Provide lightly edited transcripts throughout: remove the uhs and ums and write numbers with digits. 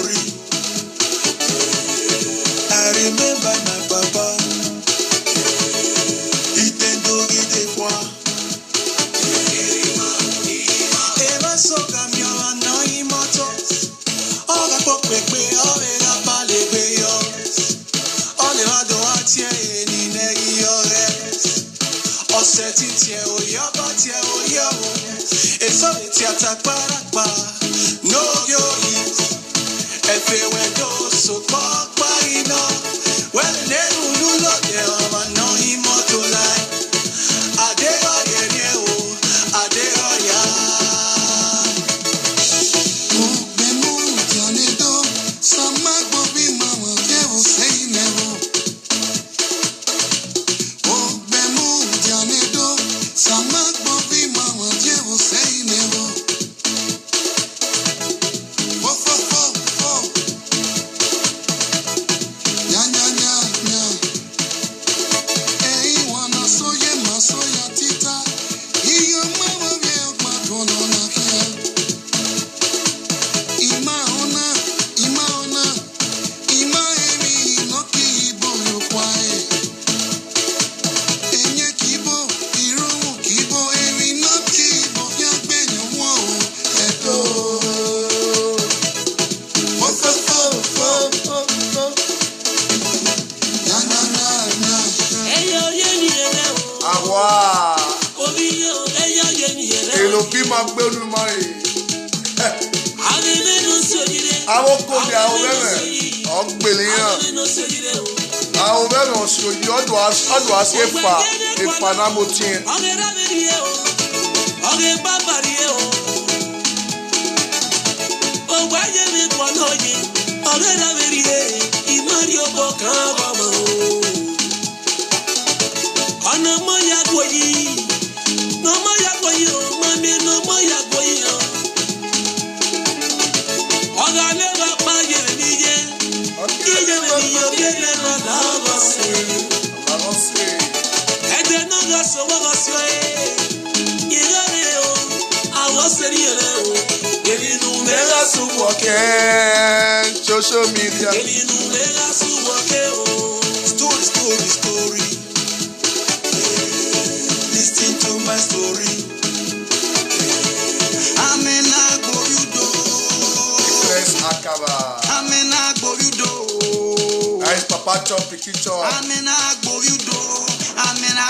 story. I remember my papa. Il t'endori des fois. Eva soka mi no imotos. Ora pokwe ora pale beyos. Ole wado atie ni negi ores. Oseti tie o yaba tie o yabo. Eso ti atakparapa. No yo is. Efe wedo so pokpa ino. Well ne ulu de oma no imoto lai. Adeo ye o. Adeo ya. Panamotien. Social media. Story. Listen to my story. Amena Goyudo. Akaba. Amena Goyudo. Guys, Papa Chop, Pikicho. Amena Goyudo. Amena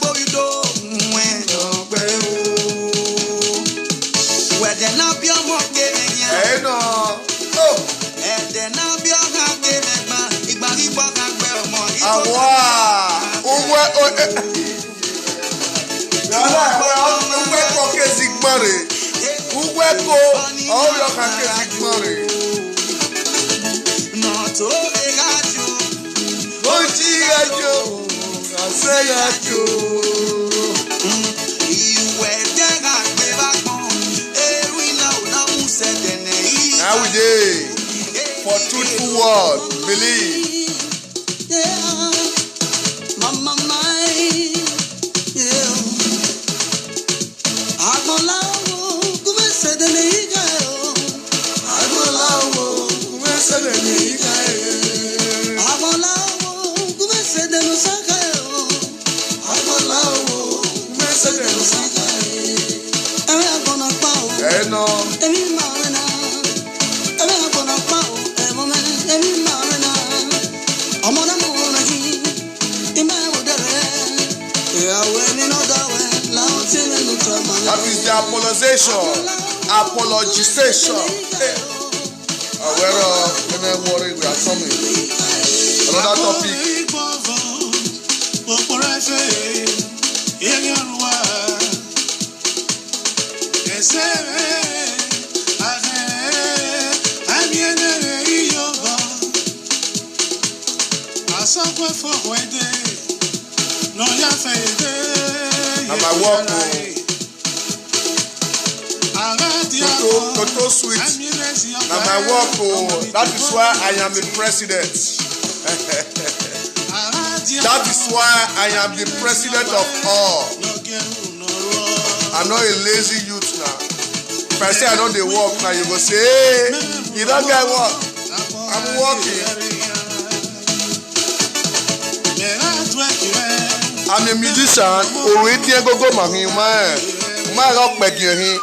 Goyudo. Where the Nabia Moke. Hey, no. Now we day for truthful word, believe. That is the apologization. When worry, we are coming. Another topic. And my work. Toto sweet. Now my work, that is why I am the president. That is why I am the president of all. I'm not a lazy youth now. If I say I don't dey work now, you go say, hey, you don't get work. I'm walking. I'm a musician. Already I go my rock begging.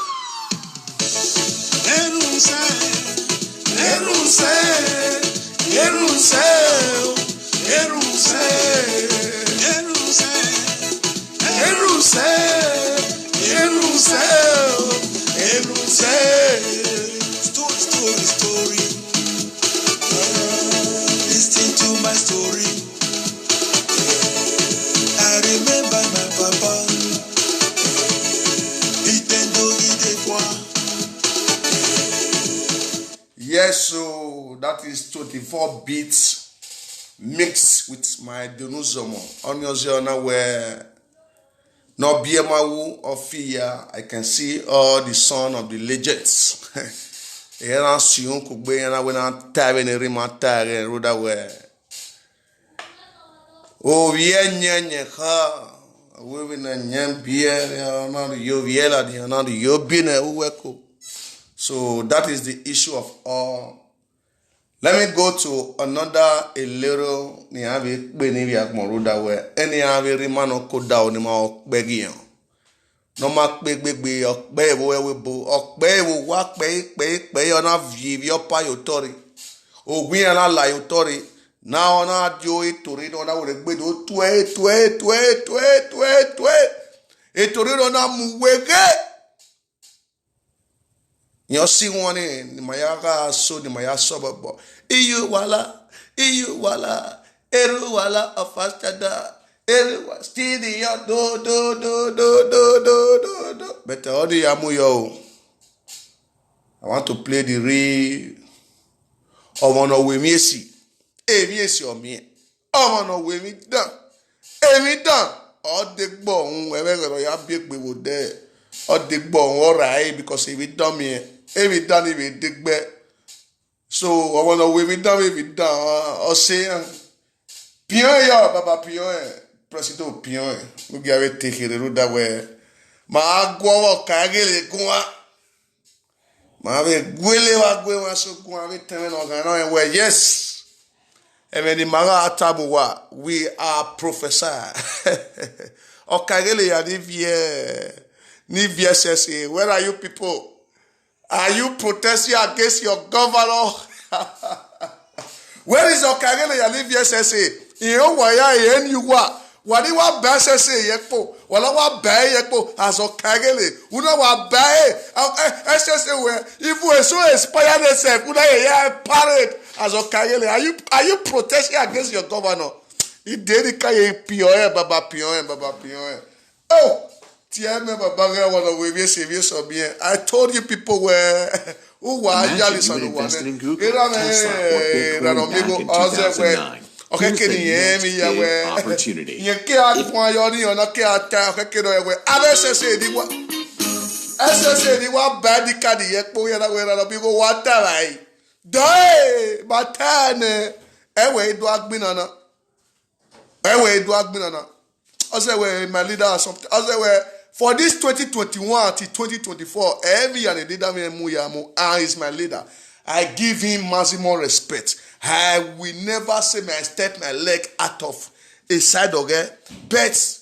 Story. Listen to my story. I remember my papa. Yes, so that is 24 beats mixed with my Donuzomo. On your zona where no BMAU or Fia, I can see all the son of the legends. Era Sion Kugbe and I went on Tavern and Rimata and Ruda where. Oh, yeah, ha. We na nyam beer, not yo viela, the another yo bina uweko. So that is the issue of all. Let me go to another a little niavi benivi akmoruda where any ave rimano koda onima begian. No mak big okbe we bo okbe wak pe ona vivio pa yotori. O we ana la yotori. Now na joy to read on our bedo twe. E to read on a muwege. You see one in Mayaga so the Maya suburb. Iyu wala, eru wala a faster da. Eru still the do. But all the amuyo. I want to play the real. I want to win me see. Yes, your me. Oh, no, we me done. Me done. All the bone, wherever you have big people there. All the bone, all right, because if it done me, if it done, if it dig back. So, I want to we me done, if it done, or say, Pion, ya, Baba Pion, President Pion, we give it take it the road that way. Ma go, Kagele, go. Ma be gwele wa gwe wa so go, we tell me no, where yes. Even the Mara Atamuwa, we are professor. Okagele ya Nivie says, where are you people? Are you protesting against your governor? Where is Okagele ya Nivie says, Iyo waya yen yuwa. Wadi wa ba says yekpo. Wala wa ba yekpo as Okagele. Una wa ba says where if we so inspired themselves, una ye parade. As Okagele, are you protesting against your governor? He dedicated Pion, Baba Pion. Oh, tiens, Baba, I told you people were who were jealous on the one. Okay, can you hear me? Opportunity. You can't find your own. Okay, SSA, what bad the caddy yet? People what time? Die, Batane. Ewe Edward Binana. I say, well, my leader or something. I say, well, for this 2021 to 2024, every year the leader Muyamu is my leader. I give him maximum respect. I will never say I step my leg out of a side of it, but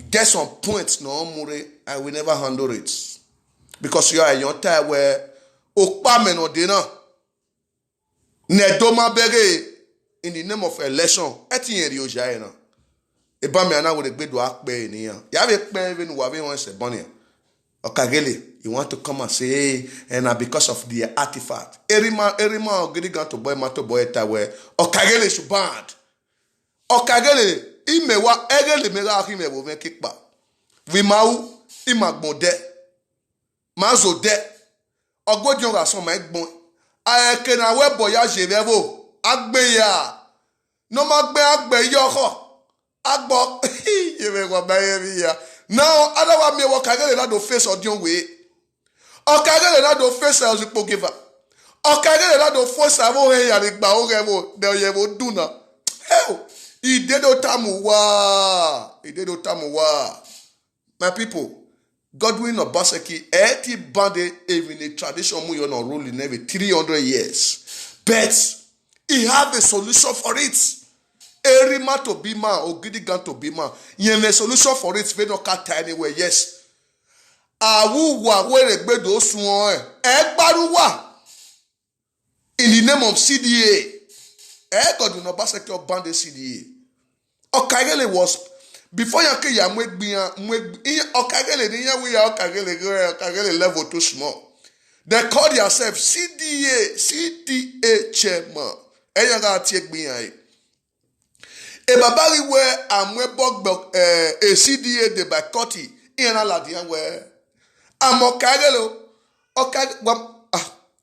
get some points, no more. I will never handle it because you are in your time where Okpamen or dinner. Nedoma bege in the name of election. Etienne Rio Jaina. Ebamiana with a bid to act bay in here. You have a pay even who wants a bonnet. Okagele, you want to come and say, hey, and because of the artifact. Erima getting got to boy mato boy tawe. Okagele should bad. Okagele, imewa egele mega hime wo me kickback. Vimau imagbode. Mazo de. Ogodion ga son my bon. Kena we boya jevevo agbeya no magbe yoko agbo yeve go baye ya now adawa me wo Okagele na do face odion we Okagele na do face as ipo giver Okagele na do force avo he ya gba o revo de yevo duna hell idedo tamuwa my people. Godwin Obaseki, eti bande even a tradition mu yon ruling every 300 years. But he have a solution for it. Erima to be man, Ogidigan to be man. You have a solution for it. We don't cut anywhere. Yes. Awu wa were gbedo suwon egbaruwa in the name of CDA. God no Obaseki ban the CDA. Okagele was before yanke ya mwegbian Okagele ni yan we ya Okagele level too small. They call themselves CDA chairman. Eyaga tiegbian. E babari we amwebog a CDA de bakoti ina ladian we am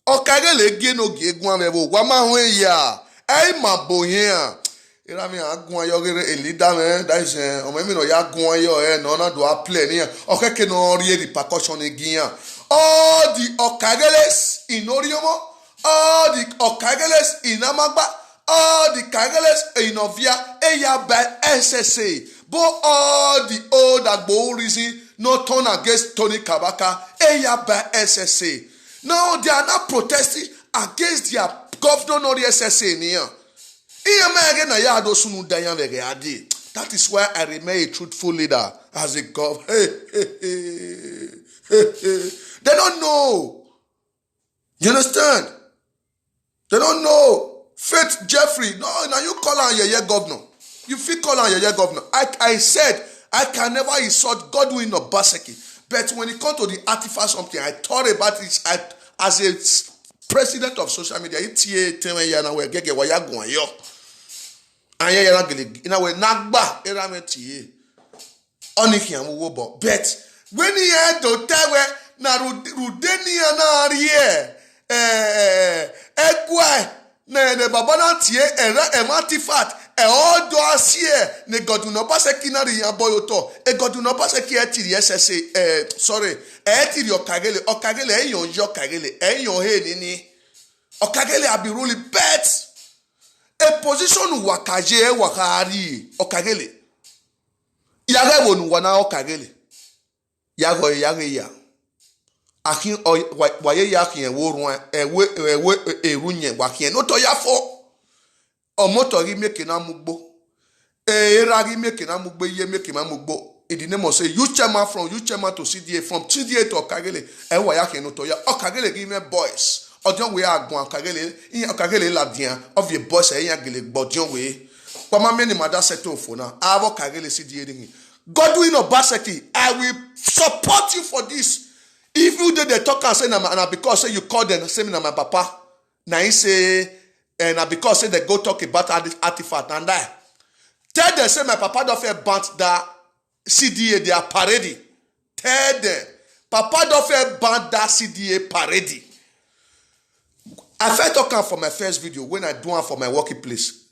Okagele geno gegwan mebo wa ma ho ya ai ma boyen ira mi agun ayogere a leader man that is o me no ya gun ayo no na do a play ni okeke no rie repercussion again all the Okageles in Oriomo, all the Okageles in Amagba, all the Kageles in Ovia eya by SSA but all the old Agbo reason no turn against Tony Kabaka eya by SSA. Now they are not protesting against their governor or the SSA near. That is why I remain a truthful leader as a governor. They don't know. You understand? They don't know. Faith Jeffrey, no, now you call on your governor. You feel call on your governor. I said I can never insult Godwin Obaseki. But when it comes to the artifact something, I thought about it as a president of social media. But when he had to tell na rudeni na rie ekwa na ne baba na tie era artifact odo asie ne Godwin Obaseki na ri aboyoto Godwin Obaseki etiri SSA sorry etiri Okagele eyon yo Okagele eyon he ni Okagele abi really bet a position wakaje wakari Okagele yare wonu wana Okagele yago ya akin waye yakin eworun ewe erunye wakin no to yafo omoto ri meke na mugbo era ri meke na mugbo ye meke ma mugbo in the name of say you chairman from you chairman to CDA from CDA to Okagele e wa yakin no to ya Okagele give me boys ojon we agun Okagele ladian of your boys e yan gele gbodion we pama me ni mada settle for now avo Okagele CDA ni Godwin Obaseki, I will support you for this. If you did the talk and say, na because say you call them, say na my papa, na he say, and because say they go talk about artifact and that. Tell them say my papa don't feel banned that CDA they are parade. Tell them, papa don't feel banned that CDA parade. I felt talking for my first video when I do one for my working place.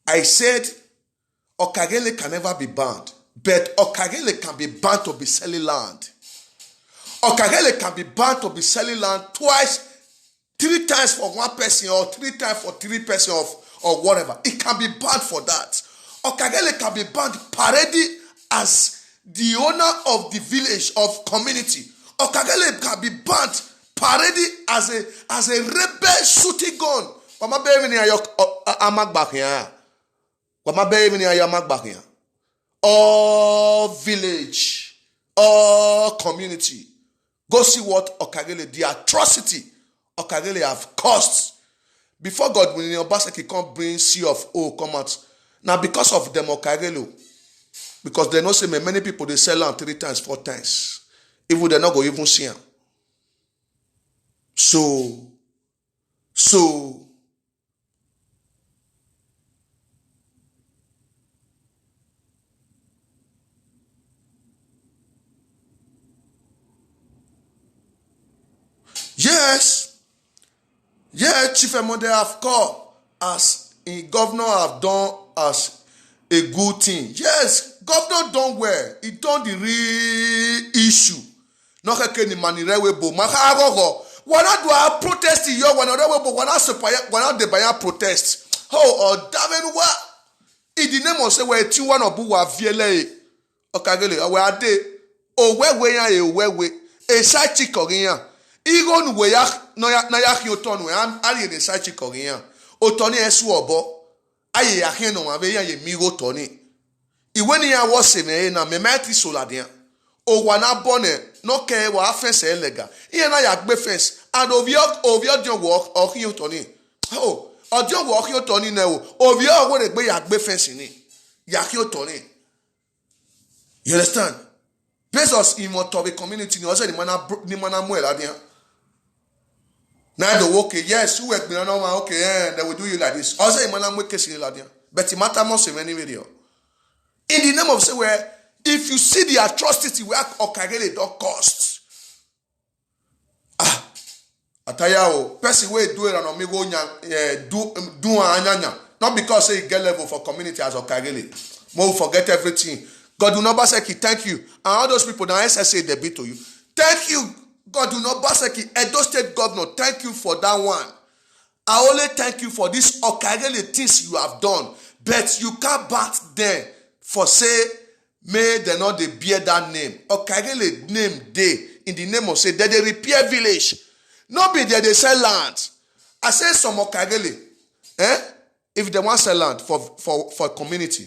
I said, Okagele can never be banned. But Okagele can be banned to be selling land. Okagele can be banned to be selling land twice, 3 times for one person or 3 times for 3 persons or whatever. It can be banned for that. Okagele can be banned parade as the owner of the village of community. Okagele can be banned parade as a rebel shooting gun. Wama baby ni ayo amagbakya. Wama baby ni ayo amagbakya. All village, all community. Go see what Okagele, the atrocity Okagele have caused. Before Godwin Obaseki can't bring C of O come out. Now because of them Okagele, because they know say many people they sell land 3 times, 4 times. Even they not go even see them. So yes, Chief Emonde have called as a governor have done as a good thing. Yes, governor done well. He done the real issue. No keke ni manirewe bo. Makarogo. Wana do a protest yo. Wana rewe bo. Wana de baya protest. Oh, damen wa. In the name of say we ti one obu wa viele. Okagele. We ade. Owewe ya owewe. E sa chikorin ya. Igon we yak no ya na yak yo ton we am ali de sa chikorin. otoni esu obo aye yahin no ave ya ye migo toni iwe ni ya wose me na me mati soladia o wana bone no ke wa fence elega iye na ya gbe fence and ovio dion work o hin toni oh odion work hin toni na o ovio wo re gbe ya gbe fence ni ya hin toni. You understand? Based on Imotobe community, ni also ni mana muela dia. Now the okay, yes, who work me no okay, yeah, they will do you like this. Also, mana mwe kesi la dia. But it matter most in any video. In the name of say where if you see the atrocity where Okagele don't cost. Ataya person wey do it and omigo nya do anyanya. Not because say get level for community as Okagele. More forget everything. God do not baseki, thank you. And all those people now SSA they be to you. Thank you. God do not baseki. Edo State Governor, thank you for that one. I only thank you for this Okagele things you have done. But you can't bat them for say, may they not they bear that name. Okagele name they in the name of say that they repair village. Not be there they sell land. I say some Okagele, if they want sell land for community.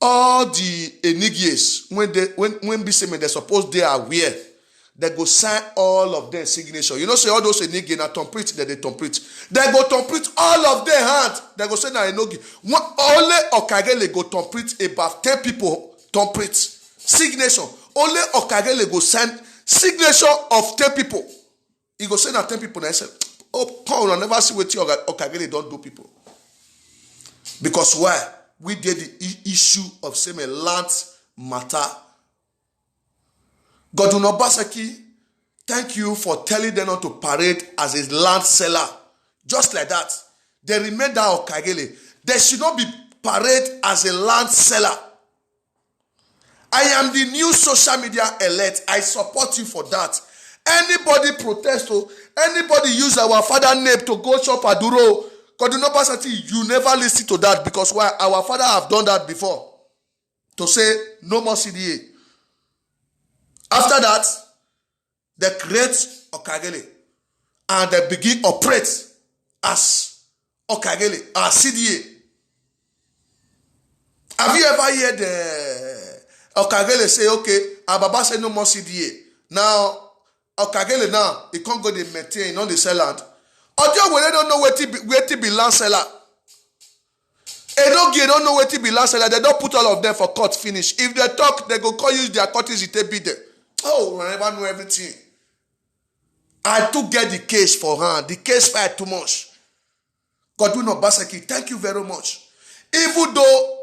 All the enigies when be saying they suppose they are aware, they go sign all of their signature. You know, say all those enigies na template that they template. They go template all of their hand. They go say na enogi. Only Okagele go template about 10 people template signature. Only Okagele go sign signature of 10 people. He go say na 10 people. And I say, oh, Paul, I never see what Okagele don't do people. Because why? We did the issue of same land matter. Godwin Obaseki, thank you for telling them not to parade as a land seller. Just like that. They remain that Okagele. They should not be parade as a land seller. I am the new social media elite. I support you for that. Anybody protest or anybody use our father name to go shop at Duro, Godwin Obaseki, you never listen to that because why? Our father have done that before. To say no more CDA. After that, they create Okagele and they begin operate as Okagele, as CDA. Have you ever heard the Okagele say, okay, Ababa say no more CDA. Now, Okagele now, he can't go to maintain on the sell land. Ojo when they don't know where to be land seller. They don't know where to be land seller. They don't put all of them for court finish. If they talk, they go call you their courtesy to be there. Oh, I never know everything. I do get the case for her. The case fight too much. Godwin Obaseki, thank you very much. Even though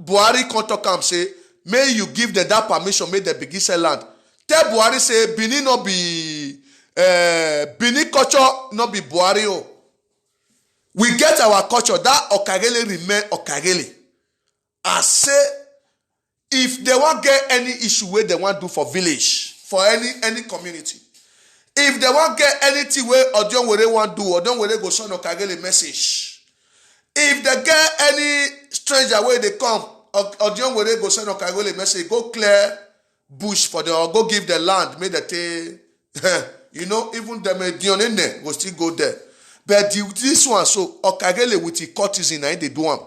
Buhari come talk and say, may you give them that permission, may they begin sell land. Tell Buhari say, Benin not be, Benin culture not be Buhari. Oh. We get our culture. That Okagele remain Okagele. I say, if they want get any issue where they want do for village, for any community, if they want get anything where Odion where they want do, Odion where they go send Okagele message. If they get any stranger where they come, Odion where they go send Okagele message, go clear bush for them or go give the land, make the you know, even them Dion in there will still go there. But this one, so Okagele with the courtesan, they do one.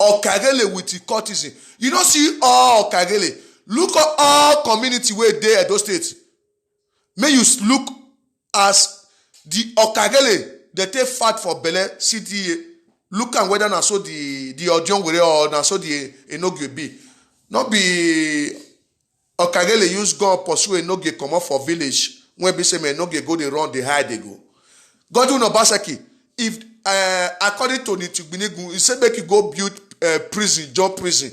Okagele with the courtesan. You don't see all Okagele. Look at all community where they at those states. May you look as the Okagele they take fat for Bele City. Look at whether na so the Ojon were or na so the Enoge be. Not be Okagele use gun pursue Enoge come up for village. When be say Enoge go they run, they hide they go. Godwin Obaseki, if according to Nitugbinigu, he said make you go build prison, job prison.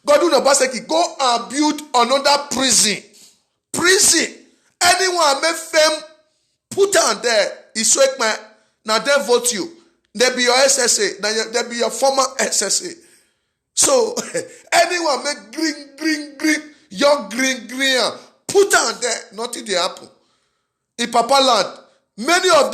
Godwin Obaseki, go and build another prison. Prison. Anyone make fame, put on there. It's so man. Now they vote you. They be your SSA. Now they be your former SSA. So anyone make green, your green. Put on there. Nothing they happen. In Papa Land. Many of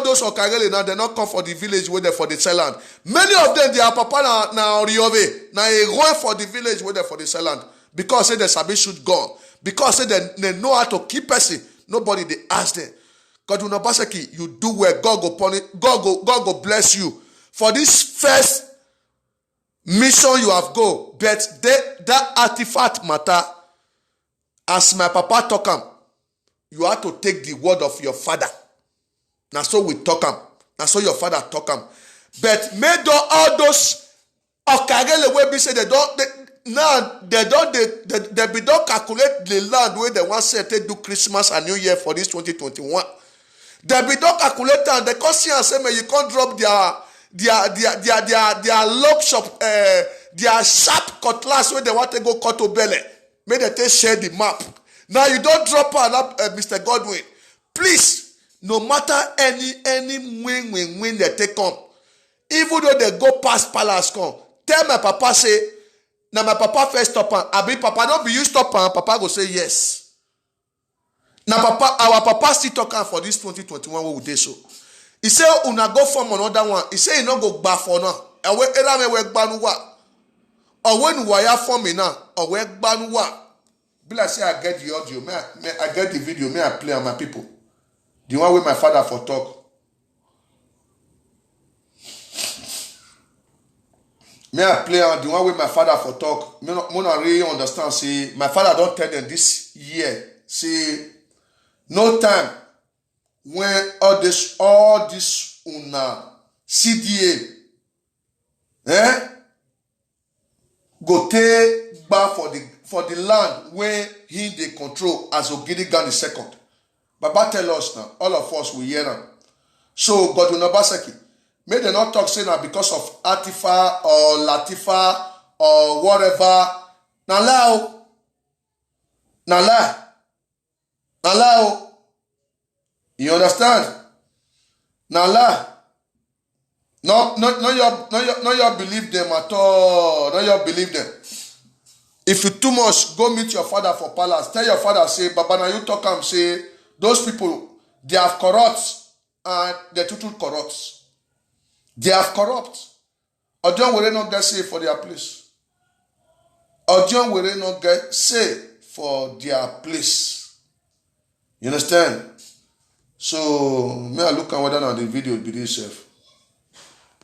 those Okagele now they not come for the village where they for the sell land. Many of them they are Papa now Oriove. Now they go for the village where they for the sell land. Because say they sabi shoot gun. Because say they know how to keep person. Nobody they ask them. Godwin Obaseki, you do well. God go punish. God go bless you. for this first mission you have go, but that artifact matter, as my papa talk am, you have to take the word of your father. Now so we talk am. Now so your father talk am. But made all those okagele wey be say they don't calculate the land where they want to do Christmas and New Year for this 2021. They be don't calculate and they come see and say, man, you can't drop their lock shop, their sharp cutlass where they want to go cut to belly. May they take share the map. Now you don't drop her, Mr. Godwin. Please, no matter any win they take on, even though they go past palace come, tell my papa say, now my papa first stop on. I be papa don't be you stop on. Papa go say yes. Now papa, our papa still talking for this 2021 what would they so? He say una go from another one. He say he no go back for now. And we era me we gbanuwa. Or when wire for me now, or we gbanuwa. Be like say I get the audio, I get the video, may I play on my people. The one with my father for talk. May I play on the one with my father for talk. Me not really understand. See, my father don't tell them this year. See, no time when all this una CDA go take back for the land where he they control as Ogirigan the second. Baba tell us now, all of us will hear them. So Godwin Obaseki, may they not talk say now because of Atifa or Latifa or whatever. Now you understand? Now no you believe them at all. No you believe them. If you too much, go meet your father for palace. Tell your father, say, Baba, now you talk and say, those people, they have corrupt and they're too corrupt. They have corrupt. Or John will not get saved for their place. Or John will not get saved for their place. You understand? So, may I look at whether now the video will be this safe.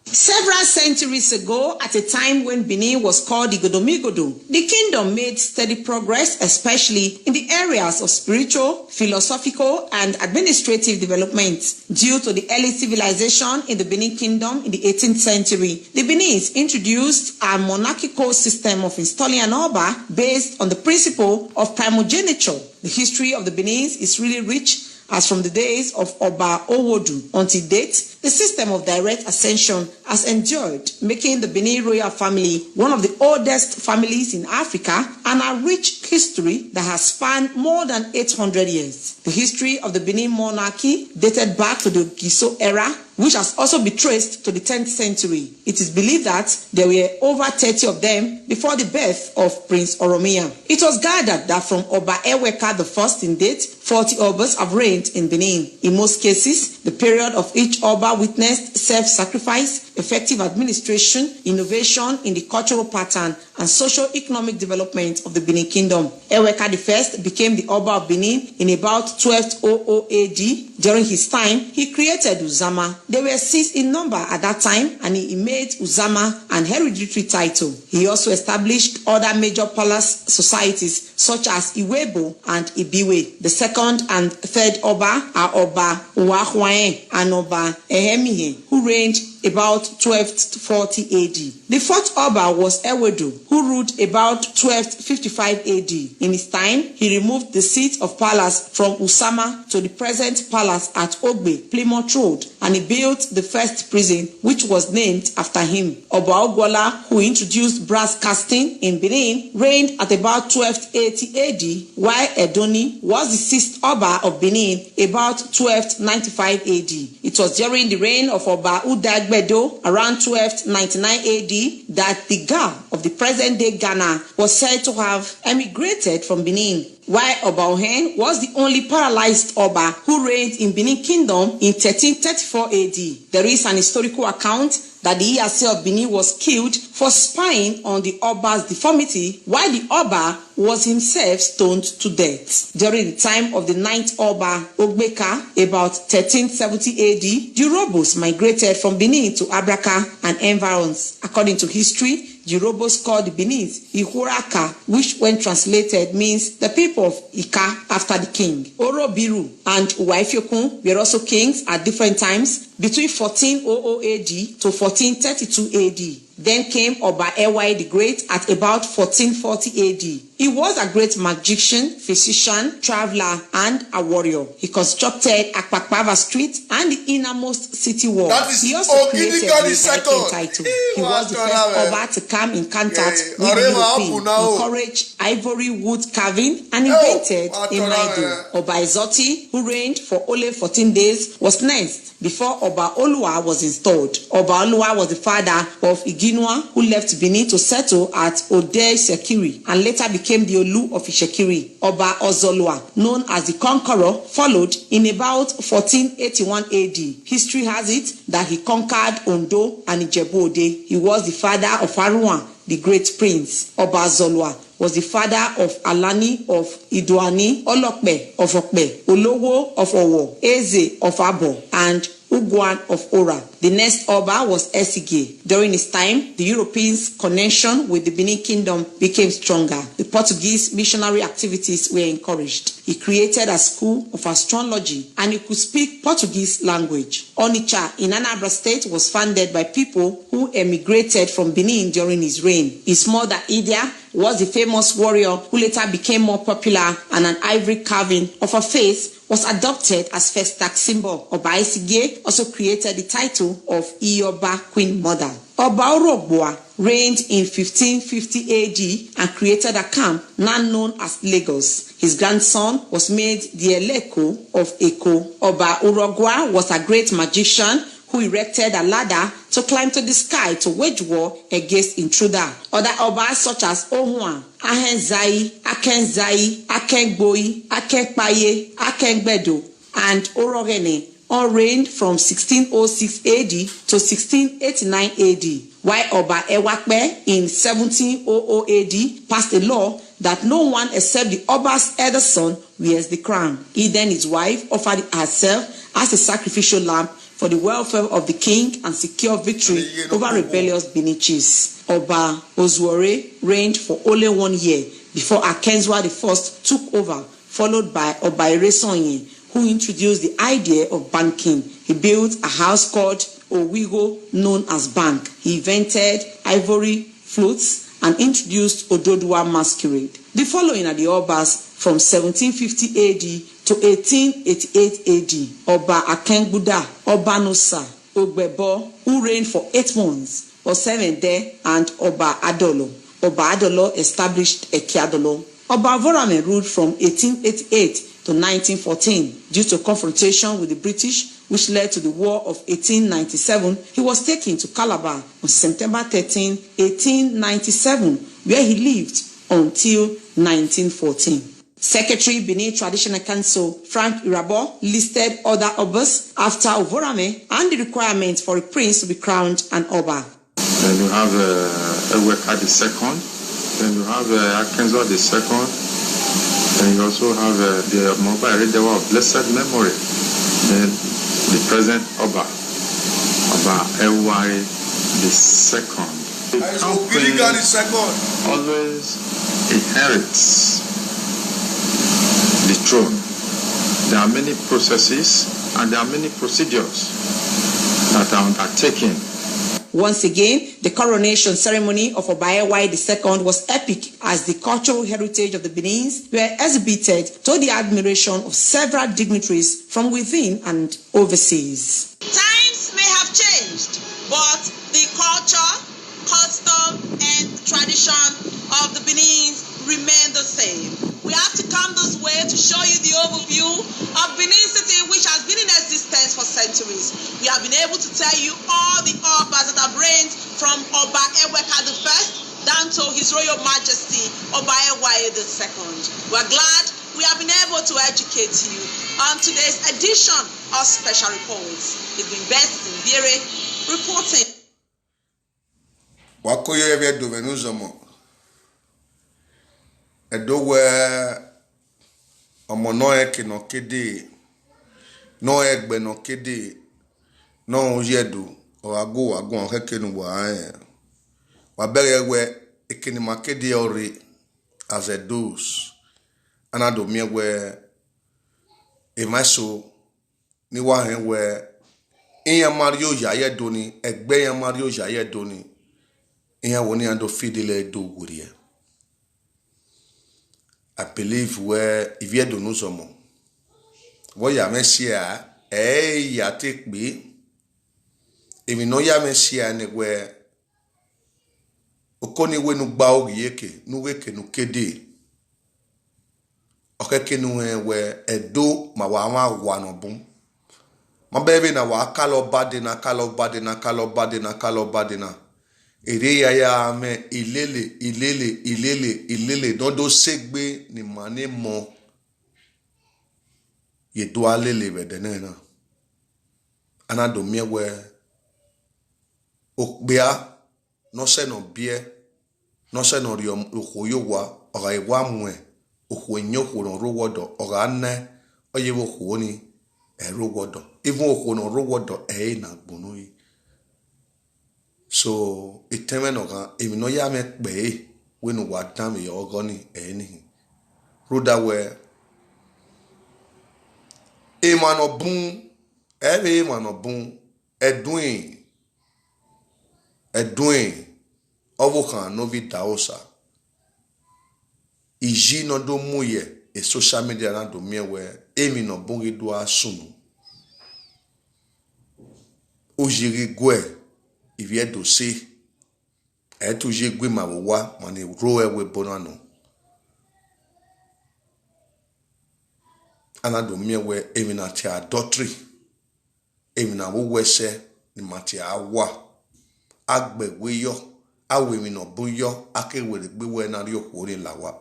Several centuries ago, at a time when Benin was called Igodomigodo, the kingdom made steady progress, especially in the areas of spiritual, philosophical, and administrative development. Due to the early civilization in the Benin kingdom in the 18th century, the Beninese introduced a monarchical system of installing an Oba based on the principle of primogeniture. The history of the Beninese is really rich, as from the days of Oba Owodu until date, the system of direct ascension has endured, making the Benin royal family one of the oldest families in Africa and a rich history that has spanned more than 800 years. The history of the Benin monarchy dated back to the Giso era, which has also been traced to the 10th century. It is believed that there were over 30 of them before the birth of Prince Oromia. It was gathered that from Oba Eweka I in date, 40 Obas have reigned in Benin. In most cases, the period of each Oba witnessed self-sacrifice, effective administration, innovation in the cultural pattern, and socio-economic development of the Benin Kingdom. Eweka I became the Oba of Benin in about 1200 AD. During his time, he created Uzama. They were 6 in number at that time, and he made Uzama an hereditary title. He also established other major palace societies such as Iwebo and Ibiwe. The second and third Oba are Oba Uwahwae and Oba Ehemihe, who reigned about 1240 AD. The fourth Oba was Ewedu, who ruled about 1255 AD. In his time, he removed the seat of palace from Usama to the present palace at Ogbe, Plymouth Road, and he built the first prison, which was named after him. Oba Ogwola, who introduced brass casting in Benin, reigned at about 1280 AD, while Edoni was the sixth Oba of Benin about 1295 AD. It was during the reign of Oba Udagbedo around 1299 AD that the Ga of the present-day Ghana was said to have emigrated from Benin, while Oba Ohen was the only paralyzed Oba who reigned in Benin Kingdom in 1334 AD. There is an historical account that the Iyase of Benin was killed for spying on the Oba's deformity, while the Oba was himself stoned to death. During the time of the 9th Oba Ogbeka, about 1370 AD, the Urhobos migrated from Benin to Abraka and environs. According to history, the Urhobos called the Benin's Ihuraka, which when translated means the people of Ika after the king. Orobiru and Uwaifiokun were also kings at different times between 1400 AD to 1432 AD. Then came Oba Ewai the Great at about 1440 AD. He was a great magician, physician, traveler, and a warrior. He constructed Akpakpava Street and the innermost city wall. That is he also created the Viking title. He was the first Oba to come in contact with the European, encouraged ivory wood carving, and invented a Naidu. Oba Izoti, who reigned for only 14 days, was next before Oba Olua was installed. Oba Olua was the father of Iginwa, who left Benin to settle at Ode Sekiri and later became the Olu of Ishekiri. Oba Ozolua, known as the Conqueror, followed in about 1481 AD. History has it that he conquered Ondo and Ijebu Ode. He was the father of Aruan, the great prince. Oba Ozolua was the father of Alani of Idoani, Olokpe of Okpe, Olowo of Owo, Eze of Abo, and Ugwan of Ora. The next Oba was Esige. During his time, the Europeans' connection with the Benin Kingdom became stronger. The Portuguese missionary activities were encouraged. He created a school of astrology and he could speak Portuguese language. Onitsha in Anambra State was founded by people who emigrated from Benin during his reign. His mother, Idia, was the famous warrior who later became more popular, and an ivory carving of her face was adopted as first tax symbol. Oba Esige also created the title of Iyoba, Queen Mother. Oba Orogboa reigned in 1550 AD and created a camp now known as Lagos. His grandson was made the Eleko of Eko. Oba Urogwa was a great magician who erected a ladder to climb to the sky to wage war against intruder. Other Obas such as Ohua, Ahenzai, Akenzai, Akengboi, Akenpaye, Akengbedo, and Orogene all reigned from 1606 AD to 1689 AD, while Oba Ewakbe in 1700 AD passed a law that no one except the Oba's elder son wears the crown. He then, his wife, offered herself as a sacrificial lamb for the welfare of the king and secure victory over rebellious Benin chiefs. Oba Ozuore reigned for only 1 year before Akenzwa I took over, followed by Oba Eresonye, who introduced the idea of banking. He built a house called Owigo, known as Bank. He invented ivory flutes and introduced Ododuwa masquerade. The following are the Obas from 1750 AD to 1888 AD. Oba Akengbuda, Oba Nusa, Ogbebo, who reigned for 8 months, Osemede, and Oba Adolo. Oba Adolo established Ekiadolo. Oba Vorame ruled from 1888 to 1914. Due to confrontation with the British, which led to the War of 1897, he was taken to Calabar on September 13, 1897, where he lived until 1914. Secretary Benin Traditional Council Frank Irabo listed other Obas after Ovorame and the requirements for a prince to be crowned an Oba. Then you have Eweka II, then you have Akenzwa II, then you also have the Moba Eredewa of blessed memory, then the present Oba, Oba Ewai II. The company always inherits the throne. There are many processes and there are many procedures that are undertaken. Once again, the coronation ceremony of Oba Ewai II was epic, as the cultural heritage of the Benins were exhibited to the admiration of several dignitaries from within and overseas. Times may have changed, but the culture, custom, and tradition of the Benins remain the same. We have to come this way to show you the overview of Benin City, which has been in existence for centuries. We have been able to tell you all the Obas that have reigned from Oba Eweka I down to His Royal Majesty Oba Ewai II. We're glad we have been able to educate you on today's edition of Special Reports. It's been Best in Bire reporting. Wakoyo ebe do venu zomo. Edo we omo no eke no kede no egbe no kede no yedu o ago heke nu wa wa bere we ekeni makede ori as a dos anado mi we emaso ni wa hen we iya mario yaye doni egbe ya mario yaye doni iya woni ando fidele do guria. I believe where if you don't know some what ya mesia ya take me if you know ya mesia ne where okoni we nu gba ogi yeke nu weke nu kede okeke nu we edo ma wa no bum ma bebe na wa kalo bade na ere ya me ilele dondo segbe ni mane mo ye do alele bedene na anado miewe okbea no se no bie no se no rio ohoyo wa oga iwa mwe ohwenyo horo rowodo oga ne oye wo honi rowodo even ohono rowodo na gbonu yi. So itemen oga emi no ya me pe we no wa dam ye ogoni eni roda we e mano bun edwin ovokan no vi daosa iji no do muye e social media na do miewe emi no bun do asunu ojiri gwe ivie do se etu je gwe ma wa mani ro ewe bonano anado miewe emi na ti adultery emi na wo wese ni mati awa agbegwe yo awe mi no bun yo akewere gbewe na ri okore lawa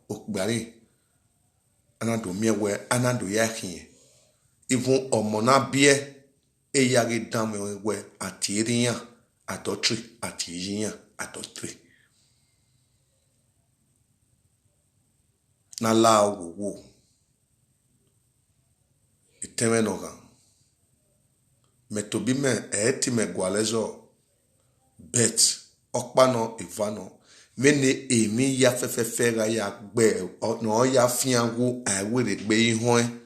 okgbari anado miewe anado yakin even omona bie eyage dame we atirian adultery atirian adultery na la wo itemenoga metobi me etime gwalezo bet okpano ivano mene emi ya fefefega ya gbe no ya fiangu awere gbe ihon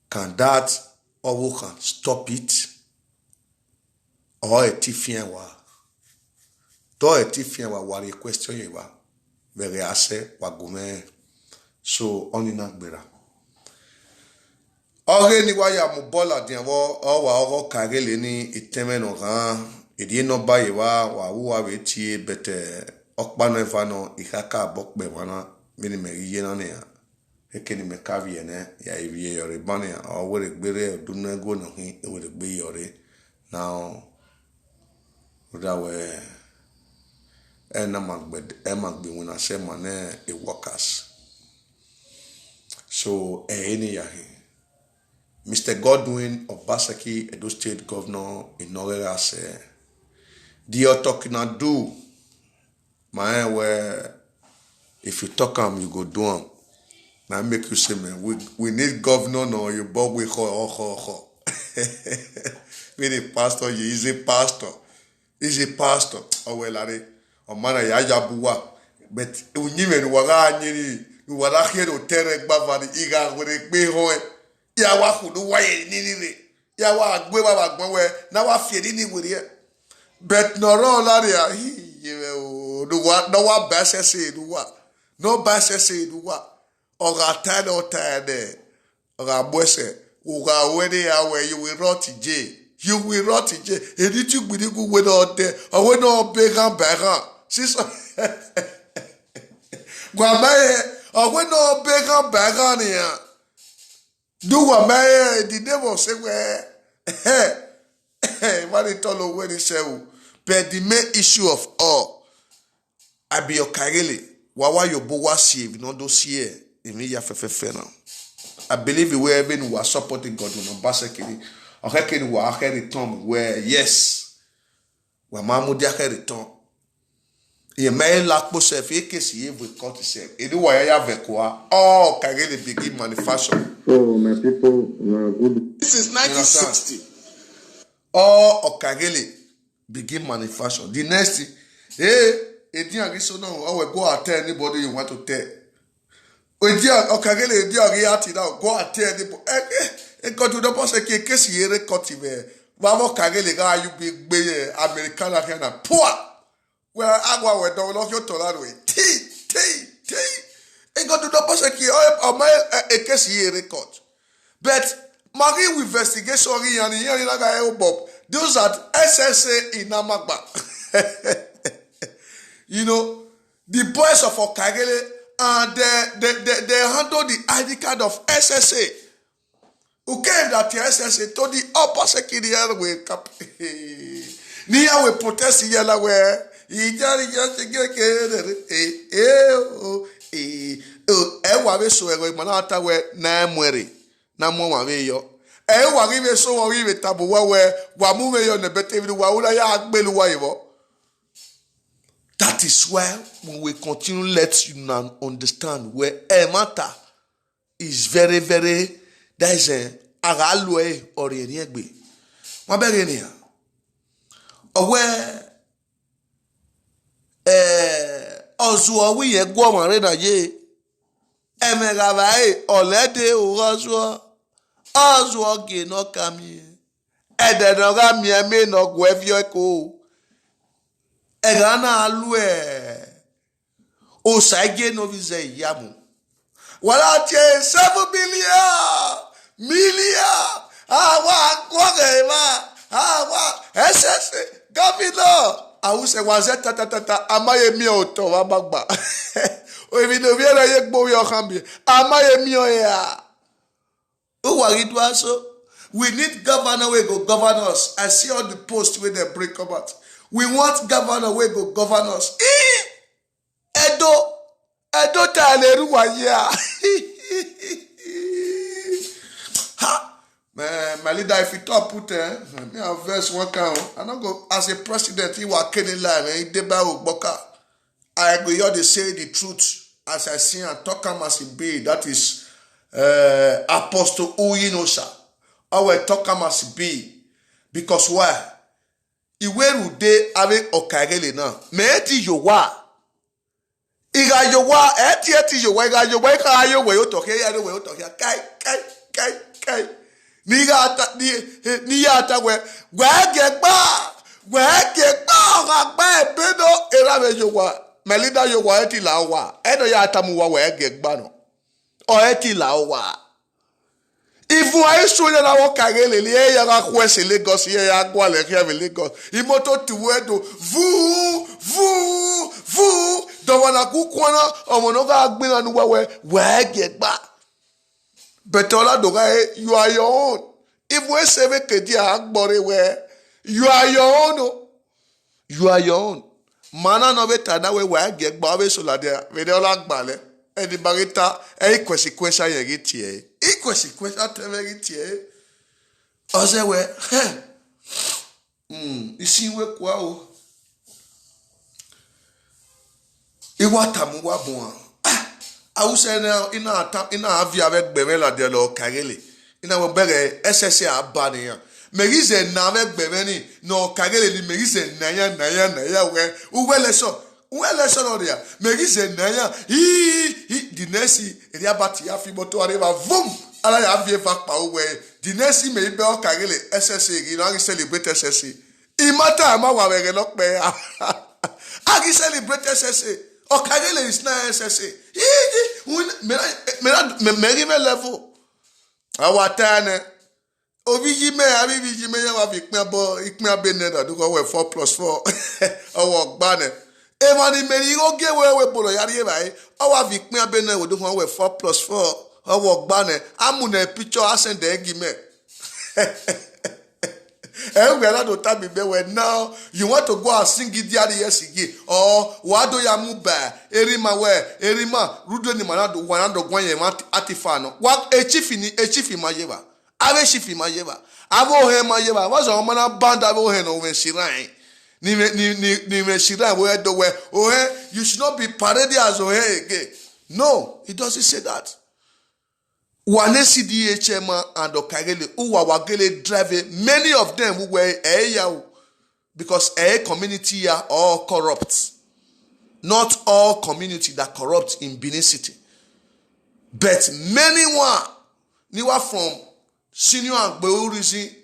can that or we can stop it or a tifian wa do a tifian wa wari question ye wa bere ase wa gome so onina gbera ore ni wa ya mu bola din wo o wa oro kagele ni itemeno kan edi no ba ye wa wa we tie bete okpano evano ikaka bokbe wana mini me ye na ne ya ekeni me kavi ene ya ivie yore bani o were gbere dunna go no hin e were gbe yore now we ena magbe wona se mane e workers so eni ya he Mr. Godwin Obaseki, Edo State Governor in Norway, say the talking do my where if you talk am you go do am. Now make you say, man, we need governor no you but we ho. We the pastor, you is a pastor. Is a pastor. Oh well are o mana ya jabuwa. But unyimen waga nyiri wala hero tere gbavani iga were gbe ho ya wa hudu wa ye ni ya wa gbe baba gbon we na wa fie ni were but no ro la ya do wa no wa ba se do wa no ba se do wa oga tane oga bwese oga wede ya we you will rot jail editu gbidigu we no de o we no began bagan siso gwa maye o we no began bagan ya do wa maye the devil say we man it all when he say but the main issue of all abi okagele wa yo bo wa see if no do see I believe we even were supporting God on Obaseki. Okay, we are return where yes, we mamudia return ye me la po se fi ke si ye we cut se e do wa ya vekwa oh Okagele begin manufacture. So my people, good. Since 1960. Oh Okagele begin manufacture. The next thing, hey, so no, I will go and tell anybody you want to tell. Okagele now, go and tell anybody. Quand tu dois penser que qu'est-ce qui est cultivé, va Okagele ga you big Americana kana poa. Well, agua we don't look your tolado. T. Et quand tu dois penser que qu'est-ce qui est record. But Marie investigation and Bob. Those are SSA in Amagba. You know, the boys of Okagele and they handle the ID card of SSA. Who came that the SSA to the upper security way cap. Near we protest the yellow where he just manata we na mwere na mwa yo. Wa rive so wa rive tabu wa we wa mume yo ne bete wa ula ya agbelu wa ivo. That is why when we continue let you now understand where a matter is very that is a agalwe or yegbe. Ma bere ni ya. Owe ozu owi ye gwo mo re na ye. Emega bae olede o ozu Azu oge no kami. Ede no ga mi eme no gwevio ko. Ega na alue. O saige no vize yamu. Wala tie 7 million. Awa kwagema. Awa SS governor. Awuse waze tata amaye mi oto wa bagba. O evi no viera ye gbo yo kambi. Amaye mi o ya. We need governor where go govern us. I see all the posts where they break about. We want governor where go govern us. Edo taleruwa ya. Ha, man, my leader, if you talk put me a verse one count. I don't go as a president. He was killing line. He deba boka. I go here to say the truth as I see and talk him as he be. That is. Apostle Uyinosha. I will talk as be because why? Iweru de ave Okagele now. Meti yowa. Iga yowa. Eti yowa. Iga yowa. Ika ayo we otoke ya we otoke. Kai. Ni ata we gegba. Ogba ebedo erabe yowa. Melida yowa eti lawa. Eno ya atamuwa we gegba no. Oeti lawa. Ifu aisho na Okagele le ya ga kwese Lagos ye ya gwa le kia Lagos. Imoto tuwedo vu do wana ku kwana omono ga gbina nu we gegba. Betola do ga you are your own. Ifu esebe kedi agbore we you are your own. You are your own. Mana no beta na we gegba be so la de we de ola gbale. Edi barita consequence yegitie. Consequence tevegitie. Ozewe. Isiwe kwa o. Iwatamu wa bon. Awuse na ina avi avec bebe la de lo Okagele. Ina wo bere SSC abane ya. Merize na avec bebe ni no Okagele ni merize na ya we. Uwele so Well, Sonoria, Megise Naya, the Nessie, Eliabati, Afimoto, Areva, Vum, I have you back away. The Nessie may be Okagele, SSC, you know, celebrate SSC. Imata, Mawa, lock bear. I celebrate SSC. Okagele is not SSC. Mary level. Our turn. Oviji me, Aviji me, Ikma Beneda, do go 4+4. Our banner. Emani meri o ge we bolo yari bai o wa vi pin abene we do won we 4+4 o wo gba ne amune picture asend e gi me we la do tabi be we now you want to go and sing idiari yesigi or wado ya mu ba erima rudo ni manado wanado gwan ye atifano wa echifi majeba ave chifi majeba avo he majeba was o mana banda avo he no we sirai Nime Shira where the way oh you should not be paraded as oh again. No, it doesn't say that. Wane CDHM and Okagele who were driving, many of them who were because a community are all corrupt. Not all community that corrupt in Benin City. But many were from senior and Beurizi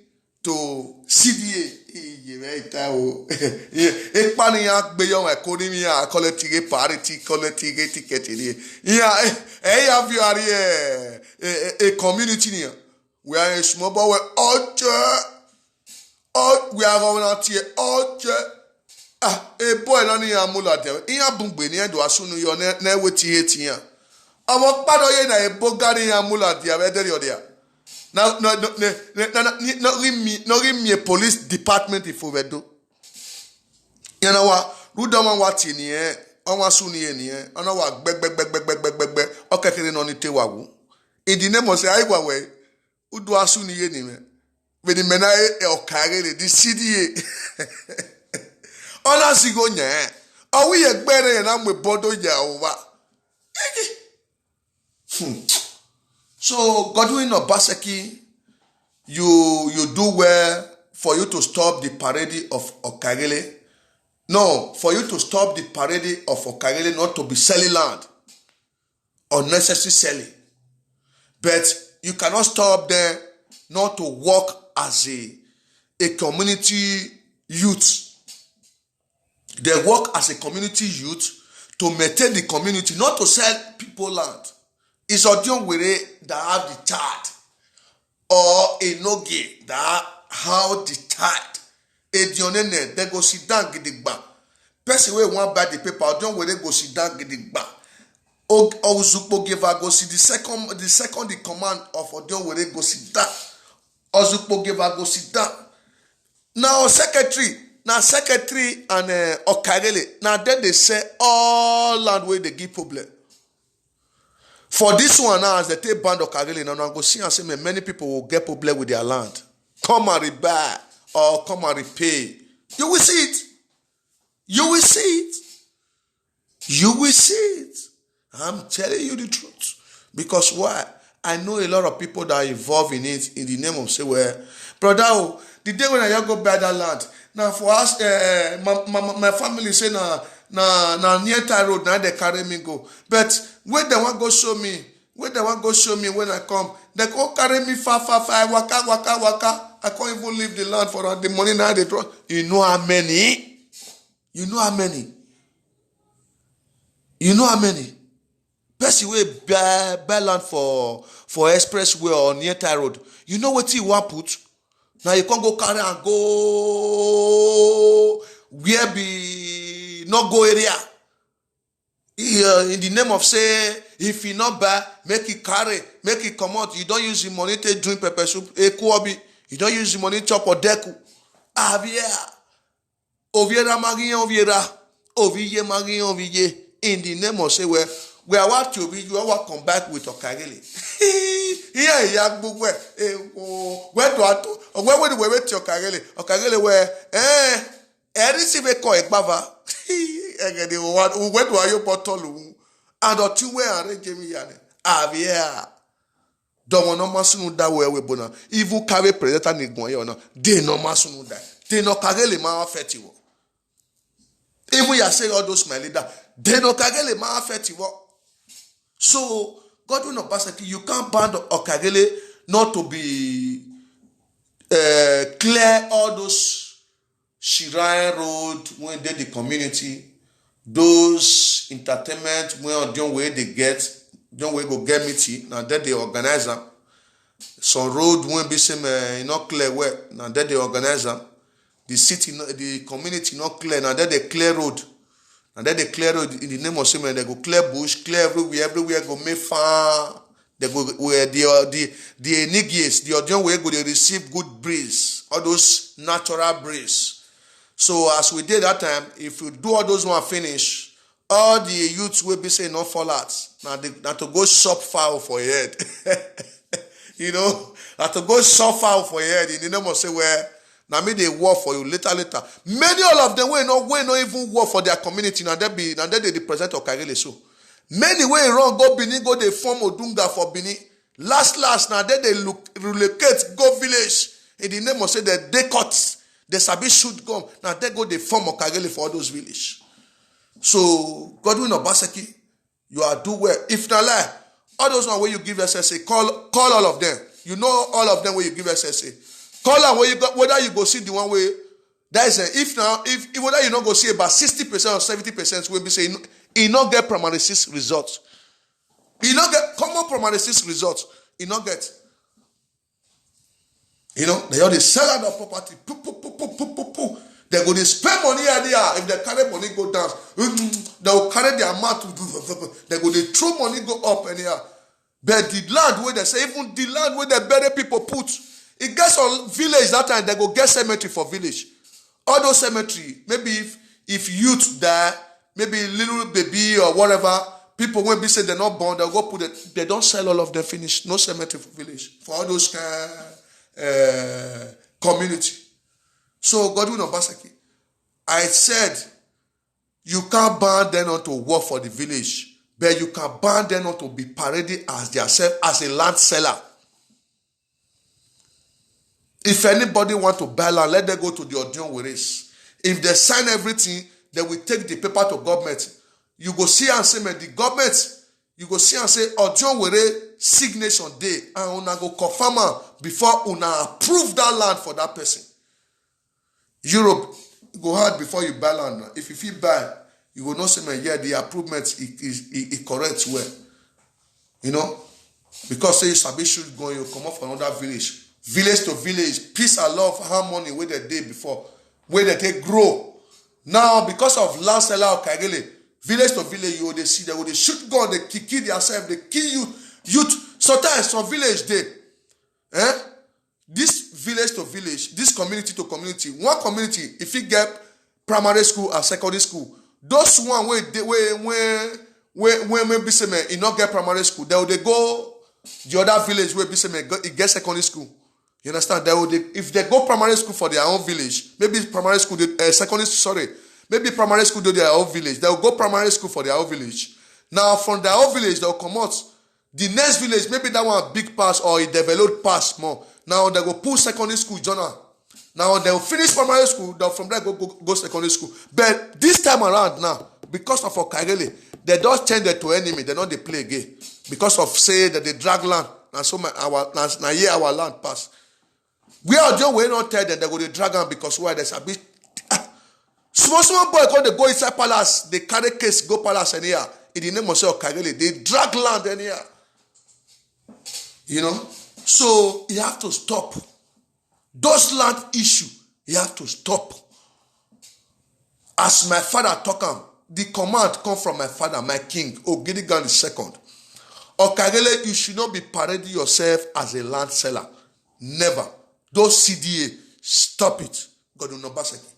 to CDA. Ekpaniya gbeyo economy a collective parity collective ticket have you a community here. We are a small boy we are going out here a boy nani amula there. Iya bungbe ni do asunu yo na weti etia. Amo pado ye na e bogari amula there. No, me police department if we do. You know what? Rudama wati ni onwa suni ni ona wa gbegbegbegbegbegbe okekere no ni tewagu. In the name of say aigwa we udu asuni ye ni me. We the mena e okare the CDA. Ona sigo nya. Owi egbere na mwe bodo ya owa. So Godwin Obaseki, you do well for you to stop the parade of Okagele. No, for you to stop the parade of Okagele not to be selling land, unnecessary selling. But you cannot stop them not to work as a community youth. They work as a community youth to maintain the community, not to sell people land. It's Odion Were that have the child, or a Noge that have the child. A Dionene, they go sit down gidigba. Person wey want buy the paper, Odion Were go sit down gidigba. Ozukpo Geva go see the second the command of Odion Were go sit down. Ozukpo Geva go sit down. Now secretary and Okagele. Now then they say all land where they give problem. For this one now, as they take band of Okagele, now go see and say many people will get problem with their land. Come and rebuy or come and repay. You will see it. You will see it. You will see it. I'm telling you the truth. Because why? I know a lot of people that are involved in it in the name of say, well, brother, the day when I go buy that land, now for us, my family say na near Thai road, now they carry me go. But where they want go show me, when I come, they go carry me far, waka. I can't even leave the land for the money now they draw. You know how many? You know how many? Person wey buy land for expressway or near Thai road. You know what you want put? Now you can't go carry and go where be not go area. In the name of say, if you not buy, make it carry, make it come out. You don't use the money to drink pepper soup. You don't use the money to chop or deku. Oviera Marie Oviye Marie Oviye. In the name of say, well, we are what you be, you are come back with Okagele. Here, where do I to? Where would we wait to Okagele? Okagele, where, receive a coin, Bava. Where do I bottle? And or two way arrange me. Don't no masunu da we bona. Ivu carry predator ni gwan they no masunu da. They no Okagele ma affect you. Even you say all those my leader, they no Okagele ma affect you. So, Godwin Obaseki, you can't ban Okagele not to be clear all those Shirai Road when they the community, those entertainment when don't way they get, don't way go get meeting, now that they organize them. Some road when be same not clear where, now that they organize them. The city, the community not clear, now that they clear road. And then they clear road in the name of Simon, they go clear bush, clear everywhere go make farm. They go where the Enigies, the audience where go they receive good breeze, all those natural breeze. So as we did that time, if you do all those one finish, all the youths will be saying no fall out. Now to go shop foul for your head. You know, now to go shop foul for your head in the name of say where Now me they work for you later. Many all of them will not even work for their community. Now they represent Okagele so. Many way wrong go Benin, go they form Odunga for Benin. Last now they relocate, go village. In the name of say that they cut, they sabi shoot gun. Now they go they form Okagele for all those village. So Godwin Obaseki, you are do well. If not lie, all those one where you give SSA, call all of them. You know all of them where you give SSA. Call them where you got, whether you go see the one way. That is if whether you not go see about 60% or 70% will be saying he not get primary 6 results. He not get common primary 6 results. He not get. You know, they all the sell out of property. They go to spend money here. If they carry money go down, they will carry their amount to they go they throw money go up anyhow. But the land where they say, even the land where the better people put, it gets on village that time, they go get cemetery for village. All those cemetery, maybe if youth die, maybe little baby or whatever, people when be say they're not born, they'll go put it, they don't sell all of them finish. No cemetery for village. For all those community. So Godwin Obaseki, I said, you can't ban them not to work for the village, but you can ban them not to be paraded as themselves as a land seller. If anybody want to buy land, let them go to the Odion Weres. If they sign everything, they will take the paper to government. You go see and say, the government, you go see and say, Odion Were signation day, and una go confirm before una approve that land for that person. Europe, go hard before you buy land. If you feel buy, you will not say, yeah, the approvement is correct well. You know? Because say you sabi should go, you come up from another village. Village to village, peace and love, harmony where they did before, where they take grow. Now, because of land seller of Kagele, village to village, you they see, they will shoot gun, they kill themselves, they kill youth. Sometimes some village they, this village to village, this community to community, one community, if you get primary school and secondary school, those one where be say man, you not get primary school, they go the other village where be say man, it get secondary school. You understand? If they go primary school for their own village, maybe primary school, maybe primary school do their own village. They will go primary school for their own village. Now from their own village, they will come out. The next village, maybe that one big pass or a developed pass more. Now they go pull secondary school journal. Now they will finish primary school. They'll from there go secondary school. But this time around now, because of Okagele, they don't change it to enemy. They don't they play again because of say that they drag land. And so our land pass. We are just we not tell them they go to drag them because why there's a bit small boy called they go inside palace, they carry case go palace and here in the name of Okagele, they drag land and here. You know? So you have to stop. Those land issue, you have to stop. As my father talk, the command come from my father, my king, Ogedigan II. Okagele, you should not be parading yourself as a land seller. Never. Those CDA, stop it. Godwin Obaseki.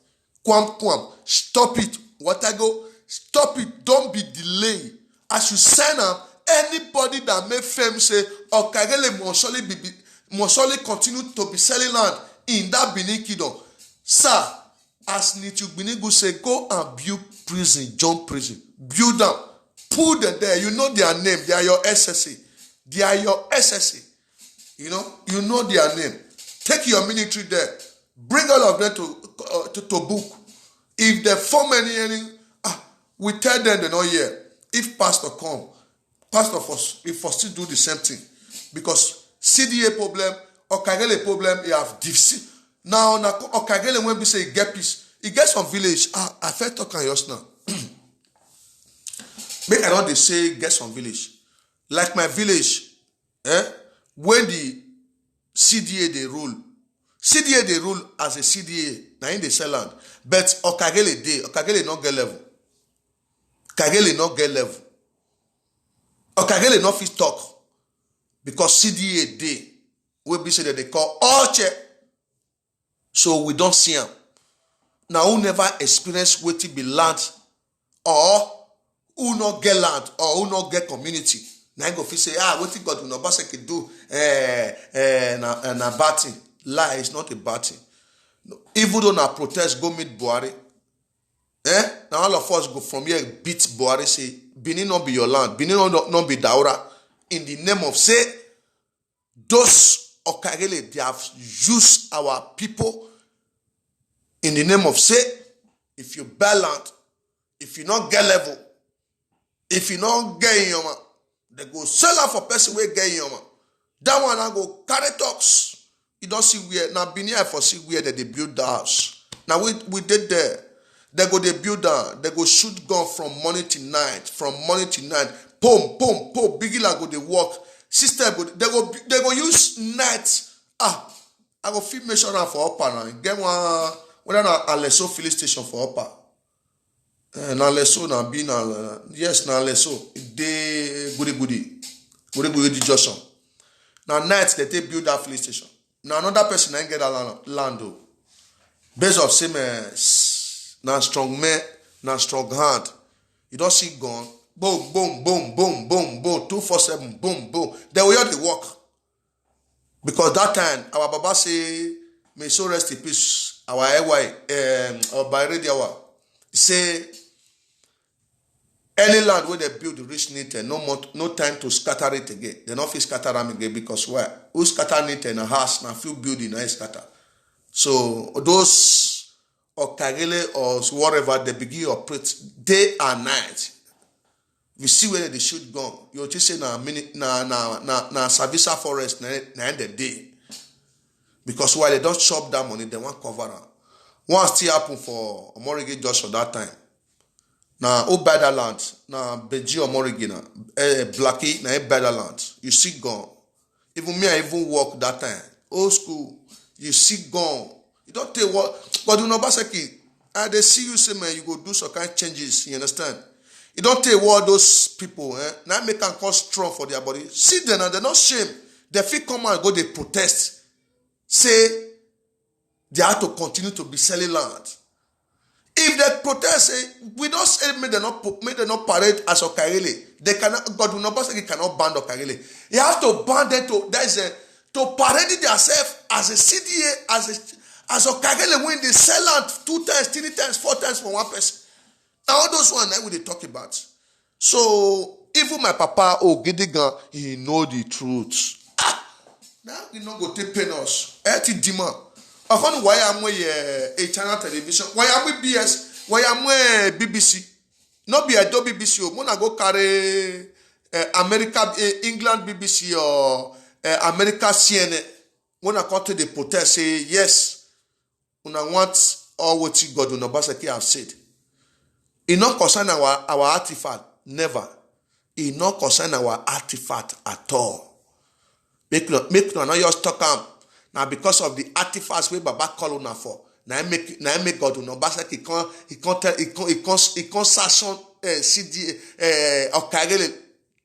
Kwam, stop it. What I go, stop it. Don't be delayed. As you sign up, anybody that may fame say, Okagele must surely continue to be selling land in that Benin kingdom. Sir, as Nitu Binigu say, go and build prison, John prison. Build them. Put them there. You know their name. They are your SSA. They are your SSA. You know their name. Take your military there. Bring all of them to book. If they form any, we tell them they're not here. If pastor come, pastor if for still do the same thing. Because CDA problem, Okagele problem, you have DC. Now Okagele when we say get peace, it gets some village. I felt talking yours now. Make I know they say get some village. Like my village, when the CDA they rule. CDA they rule as a CDA. Now in the sell land. But Okagele not get level. Okagele not get level. Okagele not fit talk. Because CDA they will be said that they call Oche. So we don't see him. Now who never experience what to be land or who not get land or who not get community. Now go fit say, what God will not do na bad thing. Lie is not a bad thing. Even though na protest go meet Buhari, now all of us go from here beat Buhari, say Benin not be your land, Benin not be Daura, in the name of say those Okagele, they have used our people in the name of say, if you buy land, if you not get level, if you not get in your man, they go sell out for person wey get in your man. That one I go carry talks. You don't see where now Benin for see where they build the house. Now we did there. They go they build down, they go shoot gun from morning to night, boom, boom, boom, biggie like go they walk. Sister go they go use night. I go fit make sure for upper now. Get one whether na Aleso filling station for upper. Na Aleso na be na yes na Aleso. They goody Johnson. Now night they take build that filling station. Now another person ain't get that land though. Based of same na strong man, na strong hand. You don't see gun. Boom, boom, boom, boom, boom, boom, 247, boom, boom. They will hear the work. Because that time, our Baba say, may so rest in peace, our AY, or by radio, say, any land where they build the rich need no time to scatter it again. They not feel scatter them again because why? Who scatter it in a house, now few building, I scatter. So those Okagele or whatever, they begin operate day and night. We see where they shoot gun. You just say na Savisa forest na end the day. Because while they don't chop that money, they want cover am. One still happen for Omorige Joshua that time. Now, who buy that land? Now, Beji Omorige na Blackie na buy that land. You see gun. Even me, I even work that time. Old school. You see gun. You don't tell what. But you know, Basaki, they see you say, man, you go do some kind of changes. You understand? You don't tell what those people, now make them cause strong for their body. See them and they're not shame. They feel come and go, they protest. Say, they have to continue to be selling land. If they protest, say, we don't say, may they not parade as Okagele. They cannot, God will not say, he cannot ban Okagele. You have to ban them to, to parade themselves as a CDA, as Okagele when they sell land 2 times, 3 times, 4 times for one person. Now all those ones that we talk about. So even my papa, Gidigan, he know the truth. Now he not go take pain us. Eti dima. Akon why am we a channel television? Why am we BS? Why am we BBC? No be a do BBC. Mona go carry America, England BBC or America CNN. When I come to the protest, say yes. Una want all what you God no Basaki have said. It not concern our artifact. Never. It not concern our artifact at all. Make no not just talk am. Now because of the artifacts we Baba call una for. Now make God no Basaki he can't sanction CD Okagele.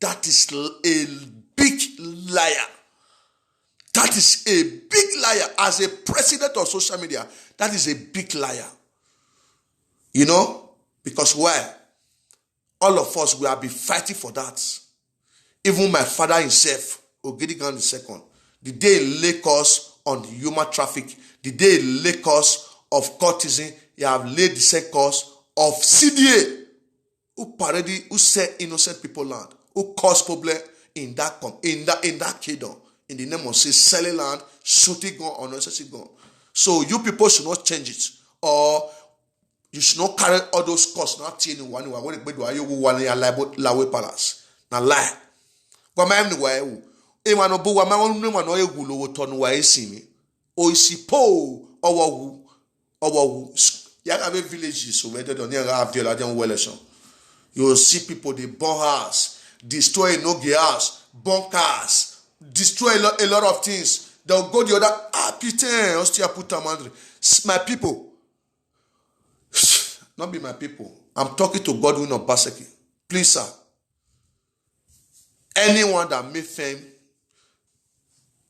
That is a big liar. That is a big liar. As a president of social media, that is a big liar. You know? Because why? All of us will be fighting for that. Even my father himself, Ogedigan II, the day he lay us on the human traffic, the day he lay us of courtesan, he have laid the same cause of CDA, who set innocent people land, who cause problem in that kingdom, in the name of say selling land, shooting gun, or unnecessary gun. So you people should not change it, or you should not carry all those costs. Not in one way. When you want to lawe palace, na lie. Kwa maem ni wae. Emano bu wa maem ni mano ye gulo woton wae simi. Oisipo owawu. Yaga be villages so whether don't have the Ladian Wellison. You will see people they burn house, destroy no gas, burn cars, destroy a lot of things. They'll go the other putain, ostia puta madre. My people. Not be my people. I'm talking to Godwin Obaseki. Please, sir. Anyone that made fame,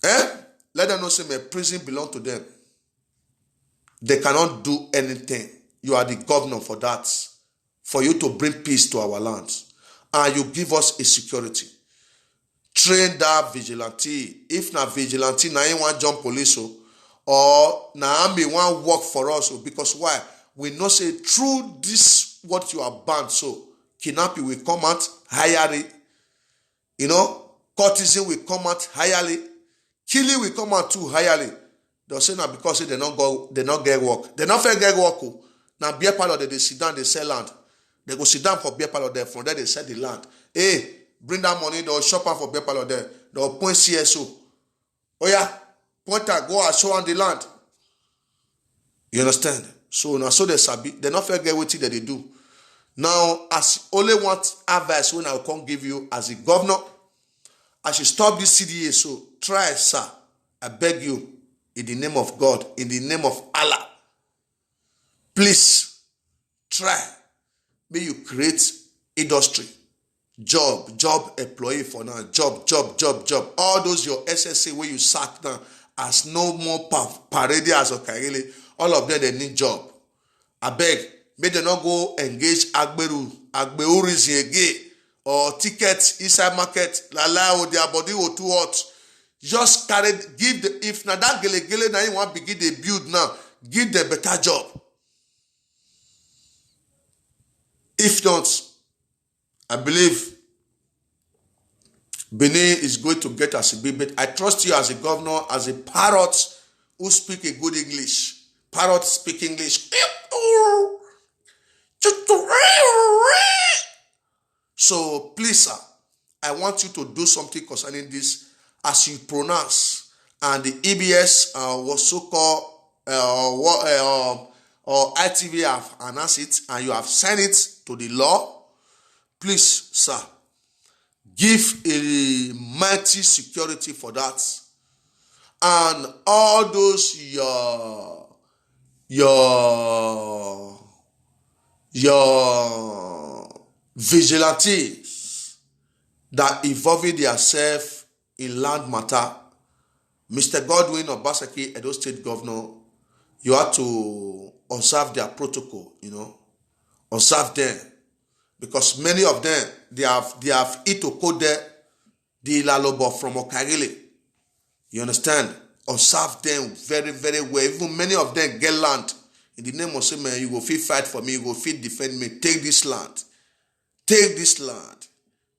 let them know say my prison belong to them. They cannot do anything. You are the governor for that. For you to bring peace to our lands. And you give us a security. Train that vigilante. If not vigilante, na one jump police or Naomi want work for us. Because why? We know say through this what you are banned, so kidnapping will come out higherly, courtesan will come out higherly, killing will come out too higherly. They'll say now because they not get work. They not fair get work. Now beer parlor they sit down, they sell land. They go sit down for beer parlor there. From there they sell the land. Hey, bring that money, they'll shop out for beer parlor there. They'll point CSO. Oh yeah, pointer, go and show on the land. You understand? So now so they sabi, they not fair get what that they do. Now, as only one advice when I can give you as a governor, I should stop this CDA. So try, sir. I beg you, in the name of God, in the name of Allah, please try. May you create industry, job employee for now, job. All those your SSA where you sack now as no more parade as Okagele, all of them they need job. I beg, may they not go engage Agbeurizi again or ticket inside market, or their body or too hot. Just carry, give the, if na that gele now you want to begin the build now, give them better job. If not, I believe Benin is going to get us a bit, but I trust you as a governor, as a parrot who speak a good English. Parrot speak English. So please, sir, I want you to do something concerning this as you pronounce. And the EBS was so-called or ITV have announced it and you have signed it to the law. Please, sir, give a mighty security for that. And all those your vigilantes that involving themselves in land matter, Mr. Godwin Obaseki, Edo State Governor, you have to observe their protocol, observe them. Because many of them, they have Itokode, the Lalobo from Okagele. You understand? Observe them very, very well. Even many of them get land. In the name of say, man, you go fit fight for me, you go fit defend me. Take this land. Take this land.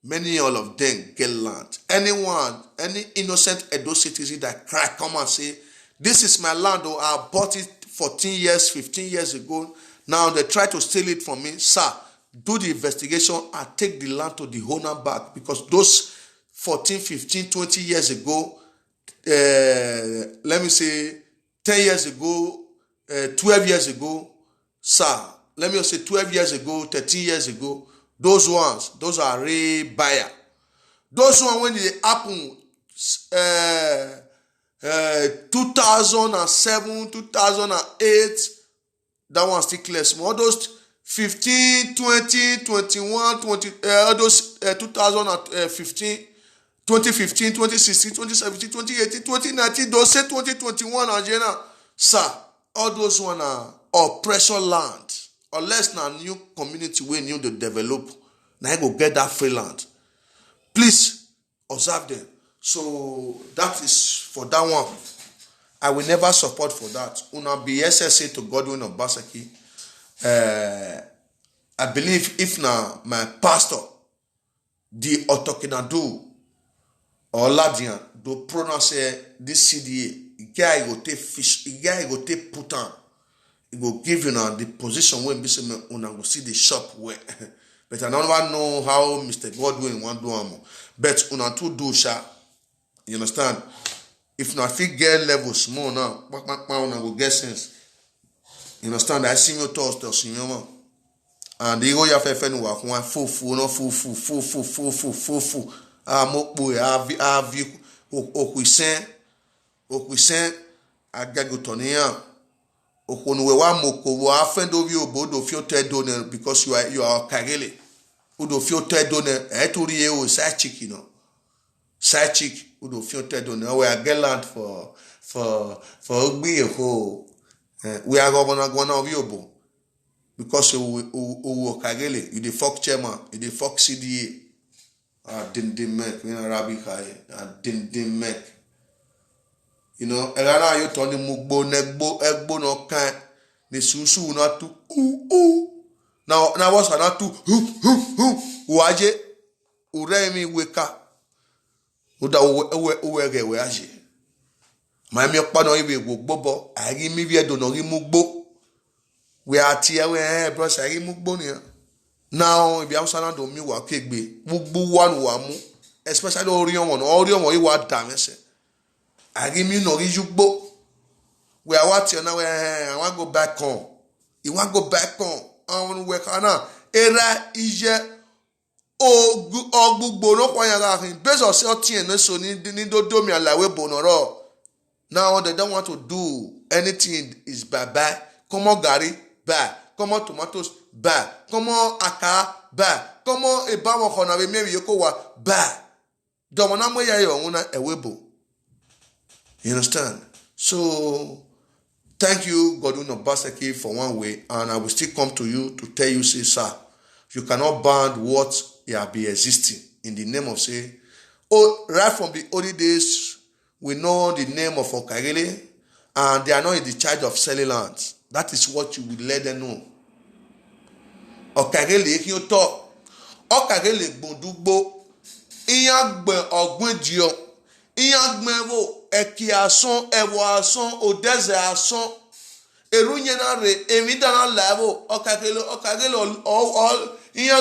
Many all of them get land. Anyone, any innocent Edo citizen that cry, come and say, this is my land, or I bought it 14 years, 15 years ago. Now they try to steal it from me. Sir, do the investigation and take the land to the owner back. Because those 14, 15, 20 years ago, let me say 10 years ago, 12 years ago, sir, let me say 12 years ago, 13 years ago, those are real buyer. Those ones when they happen 2007, 2008, that one still clear small. Those 15, 20, 21, 20, those 2015, 2015, 2016, 2017, 2018, 2019, those say 2021 and Jena. Sir, all those one are oppression land. Unless now new community we need to develop, now you go get that free land. Please observe them. So that is for that one. I will never support for that. Una be SSA to Godwin Obaseki. I believe if now my pastor, the Otokinadu or Ladian, do pronounce this CDA, guy go take fish, guy go take put on. It will give you now the position when una go see the shop where. But I don't know how Mr. Godwin want to do. But una to do sha. You understand? If not fit get level small now, una go get sense. You understand? I see your toast to see you. And the go ya fe no wa kwa fufu no fufu. Mokbo avi okwisen agagotonia. Okonuwe wa moko wa fendo vi obodo fi otedone because you are Kagele. Udo fi otedone eturi e o side chick, Side chick udo fi otedone we are get land for ogbi ho. We are gonna of yobo. Because you Kagele, you the fuck chairman, you the fuck CDA. Dim mek, we na Arabic high. Dim mek. You know, erana yo toni mugbo negbo egbo no kan ni susu na tu na was na tu waje uremi weka uda uwege we aje ma mi opa no ibe gbogbo ari mi vie do no ri mugbo we atie we bros ari mugbo ni now ibi amsa na do mi wa kegbe mugbo wan wa mu especially orion yi wa damese ari mi no ri jugbo we are watching now. I want to go back on. You want to go back on. I want to work on now. Era ije ogbugbo no kwa yaga. Based on certain so ni do me alawe bonoro. Now they don't want to do anything is bye. Come on gari bye. Come on tomatoes bye. Come on aka bye. Come on eba mo kona be me yoko wa bye. Don't want mo ya yo una ewebo. You understand? So thank you, Godwin Obaseki, for one way, and I will still come to you to tell you, say, sir, you cannot ban what have been existing in the name of, say, right from the early days, we know the name of Okagele, and they are not in the charge of selling lands. That is what you will let them know. Okagele, if you talk, Okagele Bundugbo, Iyagbe Ogwedio, Iyagmevo, Eki ason, ewo ason, odeze ason, erunye na re, emidana labo, okagelo, iya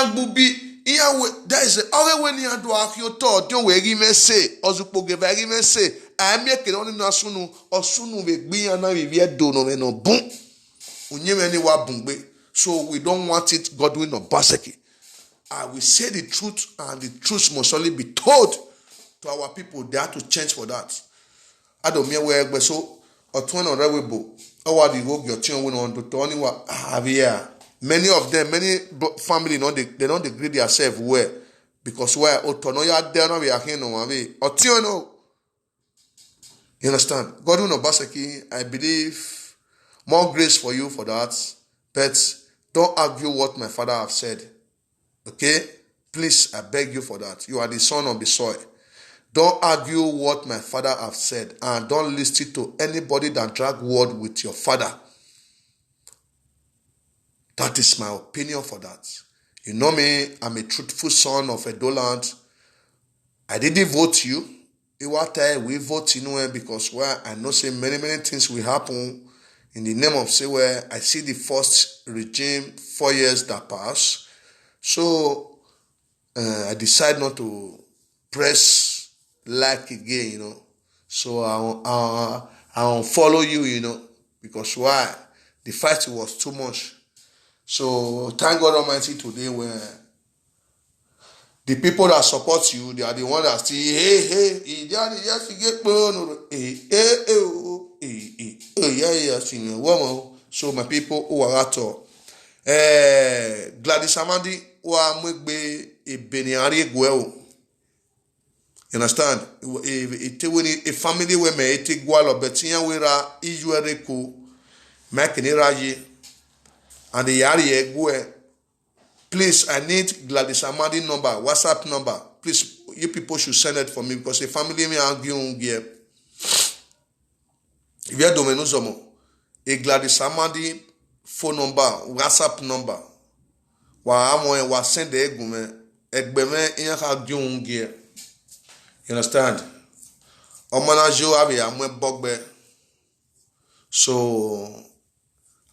gbubi, iya we, there is a, when you do akioto, don't we give me say, ozupo give me say, I make it only nasunu, osunu we be na vivia dono no boom, unyemeni wa bumbe, so we don't want it, Godwin Obaseki. I will say the truth, and the truth must only be told to our people. They have to change for that. I don't mean where so or 20 or rewebo. Or the work your children on to Tony have here. Many of them, many family they don't degrade themselves well because where Otonoya there no we are here no way. Or no. You understand? Godwin Obaseki, I believe more grace for you for that. But don't argue what my father have said. Okay? Please, I beg you for that. You are the son of the soil. Don't argue what my father have said, and don't listen to anybody that drag word with your father. That is my opinion for that. You know me, I'm a truthful son of Edoland. I didn't vote you. We vote because where I know say many things will happen in the name of say where I see the first regime 4 years that pass. So I decide not to press like again, So I won't follow you, because why? The fight was too much. So thank God Almighty today where the people that support you, they are the ones that say, hey, so my people who are at all. Gladys Amandi wa mwegbe ebeniari gweo. You understand? A family where me ete gwalo betinya wera ijuereko makini raji and the yari egwe. Please, I need Gladys Amadi number, WhatsApp number. Please, you people should send it for me because a family me argue here. If you don't know, a Gladys Amadi phone number, WhatsApp number. Wa send the egume egbeme in argue here. You understand? Omanajo abi amwe bogbe. So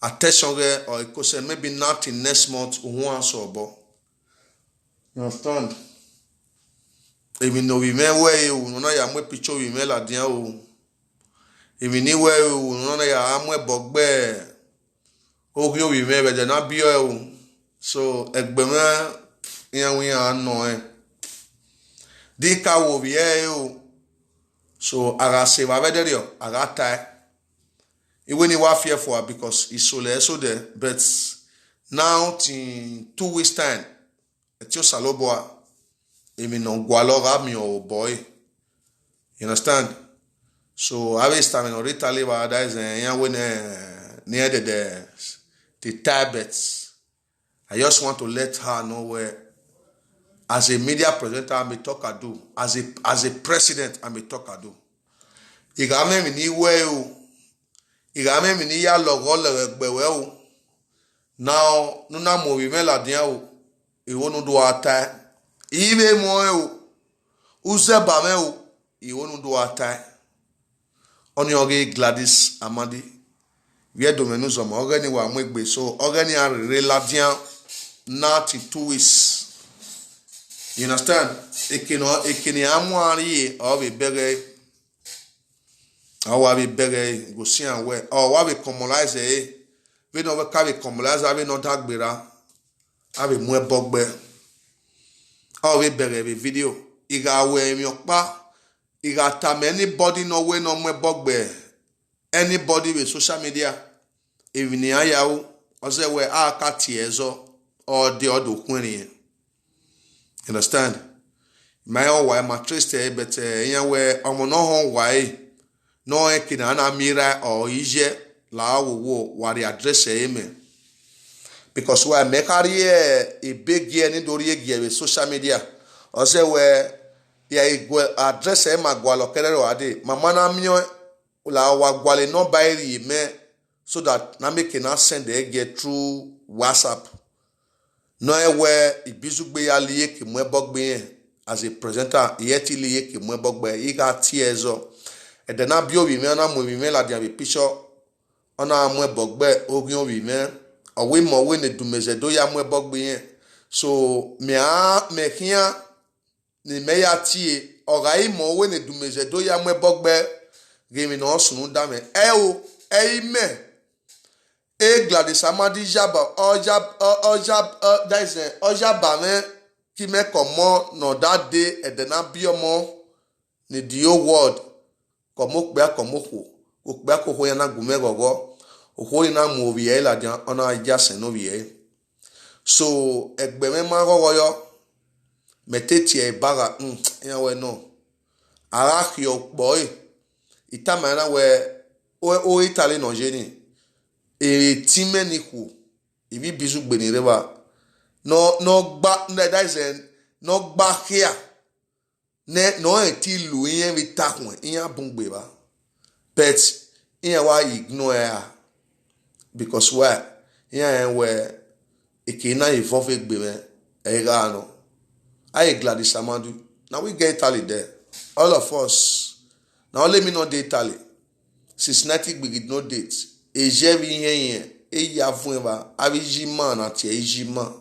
attention or it could say maybe not in next month or so. You understand? Even though we may wear you, no ya mwe picture we may la dia o. Even ni wear you, no ya amwe bogbe. Ogyo we may be na bio o. So egbeme yan we ano Dika wo bi o. So aga se va vederio, aga tai. Even if we fear for because it's so there, but now in 2 weeks time, it's your saloboa. Even on Gualora me or boy. You understand? So I will start in Italy, but that is near the tablets. I just want to let her know where, as a media presenter, I may talk I do. As a president, I may talk I do. igame mi ni we o igame mi ni ya logo le gbewe o now nuna mo bi me la dia o iwo nu do ata ibe mo o use ba me o iwo nu do ata oni oge Gladys Amadi we do menu zo mo oge ni wa mo egbe so oge ni arere la dia na ti 2 weeks. You understand? Ekini amuari o be bere awa be bere go see an we o wa be commonize we no we ka be commonize abi no dagbera abi mu ebogbe o we bere be video iga we mi opa iga tam anybody no we no mu ebogbe anybody with social media even ni ayawo o se we aka ti ezo o de odo kunrin. Understand? My own why my trust but we omono hon why no ekina na mira or ije la wo wari address me because why make career a big year ni dori egi with social media or say we ya address e magwalo kelero ade mama na mio la wa gwale no buy me so that na make na send the get through WhatsApp. No ewe ibizugbe ya liye ki mwe bogbe as a presenter yeti liye ki mwe bogbe iga tiezo edena bio wi me na mo wi me la dia be picture ona mwe bogbe ogin wi me owe mo we ne dumeze do ya mwe bogbe so me kia ni me ya tie ogai mo we ne dumeze do ya mwe bogbe gemi no sunu dame me Gladys Amadi jaba oja ba me ki me komo no that day e de na biomo ni the whole world komo ko ya na gume gogo o na mo wi e la dia ona jasen no wi so egbe me ma gogo yo meteti e baga ya we no ara ki o boy itama na we o Italy no jeni time ni ku ibi bizu gbeni reba no gba that is no gba here ne no eti lu yen bi takun yen bungbe ba but yen wa ignore her because why yen we ekina evolve gbe me e ga no I Gladys Amadi now we get Italy there all of us now let me know the Italy systematic we did not date ejevi yen e ya fun ba abijima na ti ejima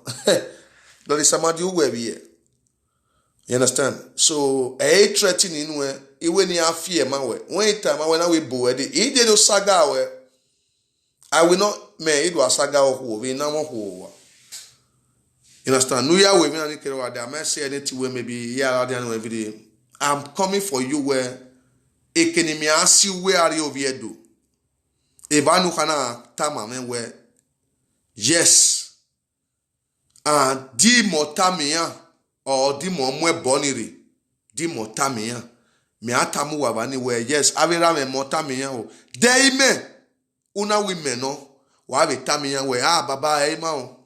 Gladys Amadi uwe bi you understand so threaten inu iwe ni afie ma we when time when na we bo e dey do saga we I will not me it was saga o we na mo ho you understand no ya we me na ni kere wa da me say anything we maybe ya la dey every day I'm coming for you where ekenimi asi we are over here do Ebanu kana tama men we yes and di motamia or di momwe boniri di motamia me atamu wabani we yes avera me motamia o deime una women no wa be tamia we baba e ma o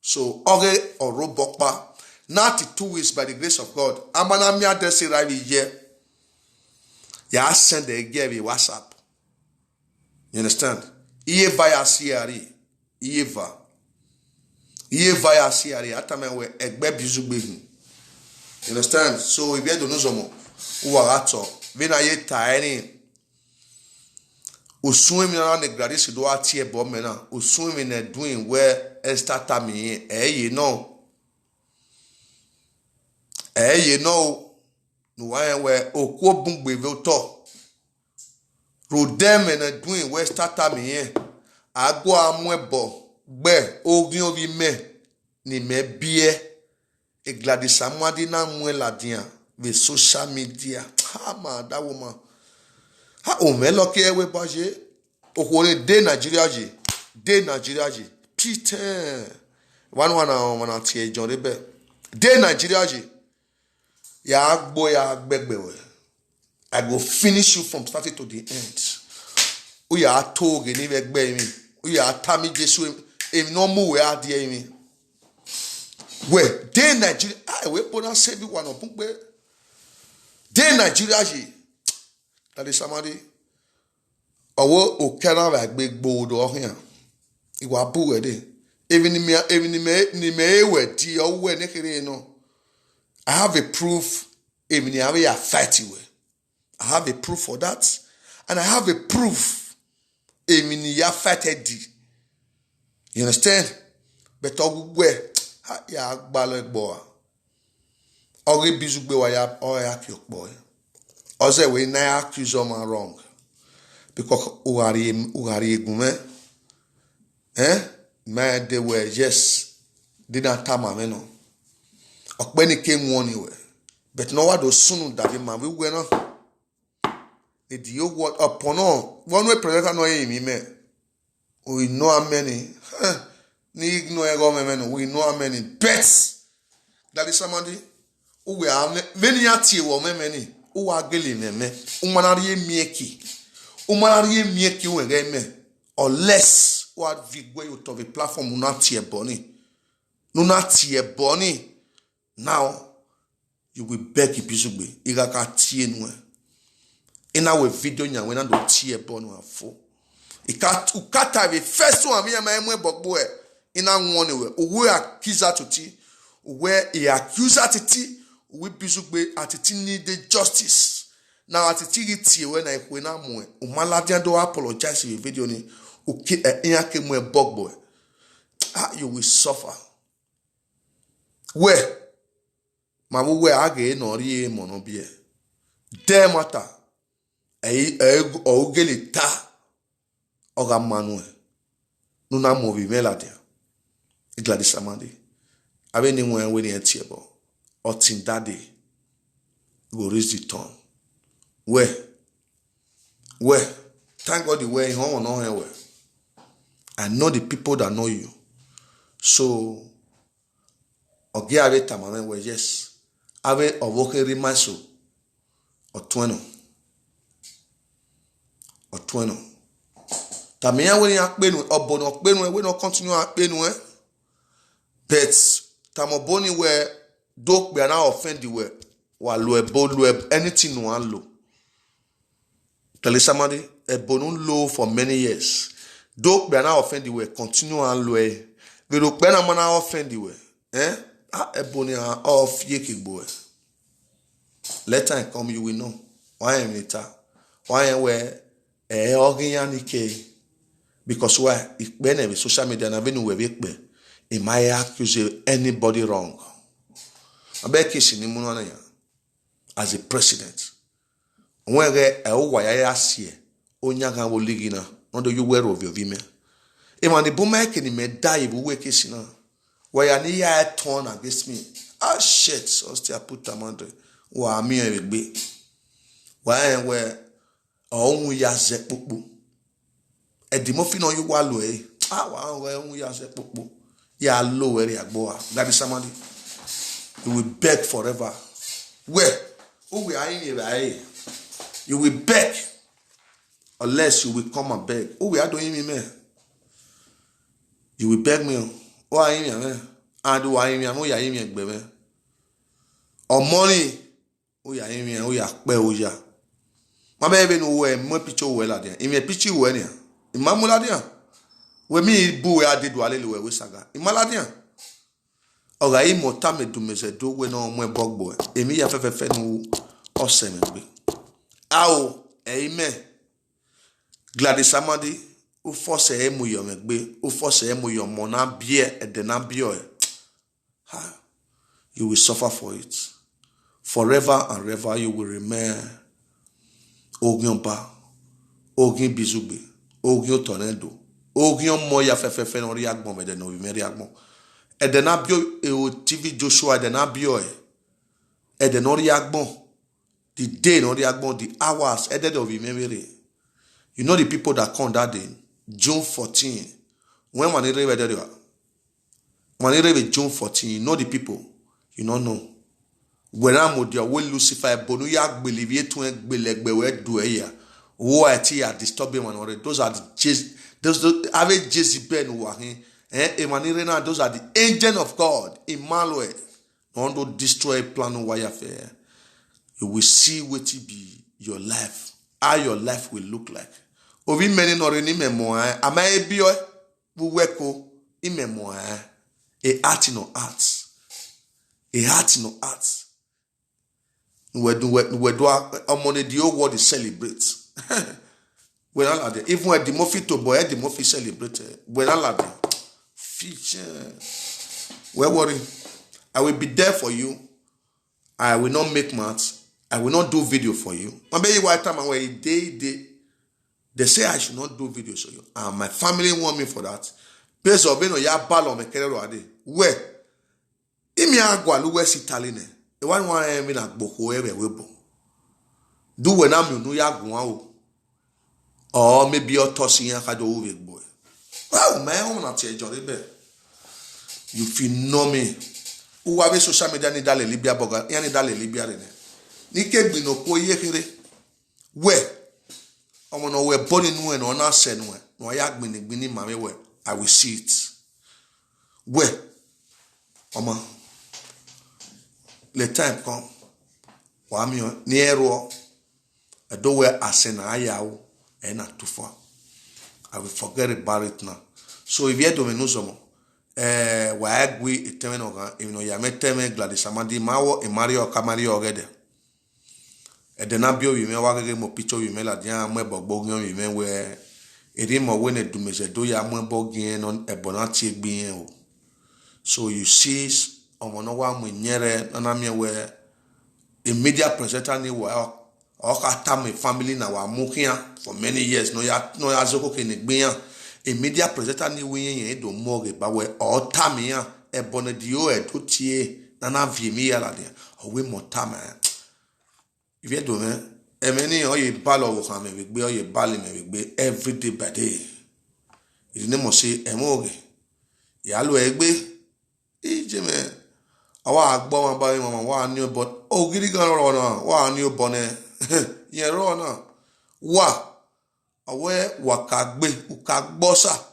so oge orobokpa 92 weeks by the grace of God amana mi adesi right here ya send the give WhatsApp. You understand? Iye via CRE. Iye via CRE. Atame we egbe bizugbe. You understand? So if you don't know some uwarato, vena ye taeni. Usuwe mi na ne Gladys do atie bo mena. Usuwe mi ne doing where start me you know. You know. No one where okwo bungbe ve to. Rodem and doing west tata me agbo amwebo gbe ogin obi me ni me bie e Gladys Amadi na mwe ladian with social media ha ma that woman ha o me lo ke we baje okore de Nigeria ji Peter wana tie John rebe de Nigeria ji ya agbo ya gbegbe we I go finish you from starting to the end. We are told in me. We are Tammy Jesu. If no more, we are dear me. Where they Nigeria, I will put on one of Pumpe. They Nigeria, that is somebody Owo okera wa gbe gbodo ohia. Iwa bu de. Even ni me we ti owo ne kire no. I have a proof even have a fight you. I have a proof for that. And I have a proof even ya fighted. You understand? But ogwe ya gbalo boy. Ogi bizugbe wa ya o ya kyok boy. Oze we na accuse of man wrong. Because ugari egume. Man they were just didn't tell my no. Okbeni came one way. But no what those soon that man we were no. The deal what upon all. One way present no me me. We know how many. Ni ignore government. We know how many bets. That is somebody who we are many ati wo many who are gele me. Umanari mieki. Umanari mieki we me. Unless what vigwe you to the platform not tie boni. No not tie boni. Now you will beg Ibizugbe. Igaka tie no. In our video nya when do tie boni afo. Ukata the first one me my bogbo e. Ina one we. Uwe accuser to ti. Where he accuser to ti. We Ibizugbe atiti need the justice. Now atiti tie when I kwena mo. Umaladian do apologize in video ni. You will suffer. Where? Mamu where again no rie monobie. Demata. Ogeli ta. Oga manwe. Nuna movi meladia. Igladi samadi. Abe ni mwen weni etiebo. Otin daddy. Go raise the turn. Where? Thank God the way he home no here. I know the people that know you. So, ogi ave tamamen we yes. Ave ovoke rimaso. Otweno. Tamiya we akpenu obono akpenu we no continue akpenu But tamoboni we dok be na offend we wa lo anything no an lo. Tell somebody a bonun low for many years. Don't be now offend the way, continue and low. We don't be now offend the way. A bonny off yeki boy. Let time come, you will know. Why am it? Why am where a organic? Because why? If be social media na venu we be, it might accuse anybody wrong. I bet kissing him as a president. Where a wire see. Onyaga wo ligina ondo you wear of your vime e man the boomer can me die we wake sina why ani ya turn against me shit so still put amandre wa mi egbe why where ohun ya ze popo e di mo fi no you wa lo wa we ohun ya ze popo ya lo where agbo that is somebody you will beg forever where who we are in you will beg unless you will come and beg. Oh, we are doing me, man. You will beg me. Oh, I am, man. And do I am, oh, I am, baby. Or money. Oh, I am, oh, yeah, well, my baby, no way, more picture well at there. In a picture, when ya. In my muladia. When me, boo, I did while we saga. In Maladia. Oh, I am more time to me, said, do when on my bog boy. And me, have a fan or semi. Ow, amen. Gladys Amadi, who force a emu your megbe, who force a emu your mona beer at the nabio. You will suffer for it. Forever and ever you will remain Ogyompa, Ogin Bizugbe, Ogyo Tornado, Ogyon Moya Fefe no Riagbon, and then no Meriagbon. At the nabio, TV Joshua, the nabio, at the Noriagbon, the day Noriagbon, the hours, at the of memory. You know the people that come that day, June 14. When Manire June 14, you know the people. You don't know. When I'm with your will Lucifer, Bonuyak believe ye to belegbe do a year. Who are disturbing one already. Those are the average Jezebel who are here. Emanirena, those are the agents of God. Emmanuel. Want to destroy plan warfare. You will see what it be your life. How your life will look like. Ovi meni no reni memoir. Ama ebio buweko in memoir. A art no art. A heart no art. We do among the whole world is celebrate. When I like even when the Mofi to boy, the Mofi celebrated. When I like feature. Well, worry. I will be there for you. I will not make maths. I will not do video for you. Maybe one time where they say I should not do videos for you. And my family want me for that. Based on being ya ball me kere ade. Where? Imi agwa luwe sitaline. E wan emi na gboko ewe webo. Do when am you ya gwa o. Or maybe your tossing ya kado uwe boy. Well, my own na tie jore be. You feel know me. Who have social media ni dale Libya boga, yani dale Libya rene. Ni ke gbino ko ye kere. Where? Omo no we born in we no na se no. No ya gbini mame we. I will see it. Where? Omo. The time come. Wa mi ni ero. Do where asena ayawo e na too far. I will forget about it now. So if you do me no somo. Waagwi iteme oga ino ya meteme Gladys Amadi mawo e Mario Kamario ogede edena bio wi me wagege mo picture wi me la dia mo gbogbo yan wi me we eri mo we ne dumese do ya mo bogien non ebona ti egbin o. So you see omo no wa mo nyere na me we a media presenter ni wa o ka ta me family na wa mukia for many years no ya zoko ke ne gbin. A media presenter ni winye do morgue ba we or tamia e bonedio e to tie na viemi ya la de o we motama if you do me e many o ye ball o kan me gbe o ye ball me gbe every day by day it name say e morgue ya lo egbe ije me awa agbo wan ba mama wa ni but o giri gan ro na wa ni o bone ye ro na wa awe wakagbe ukagbosa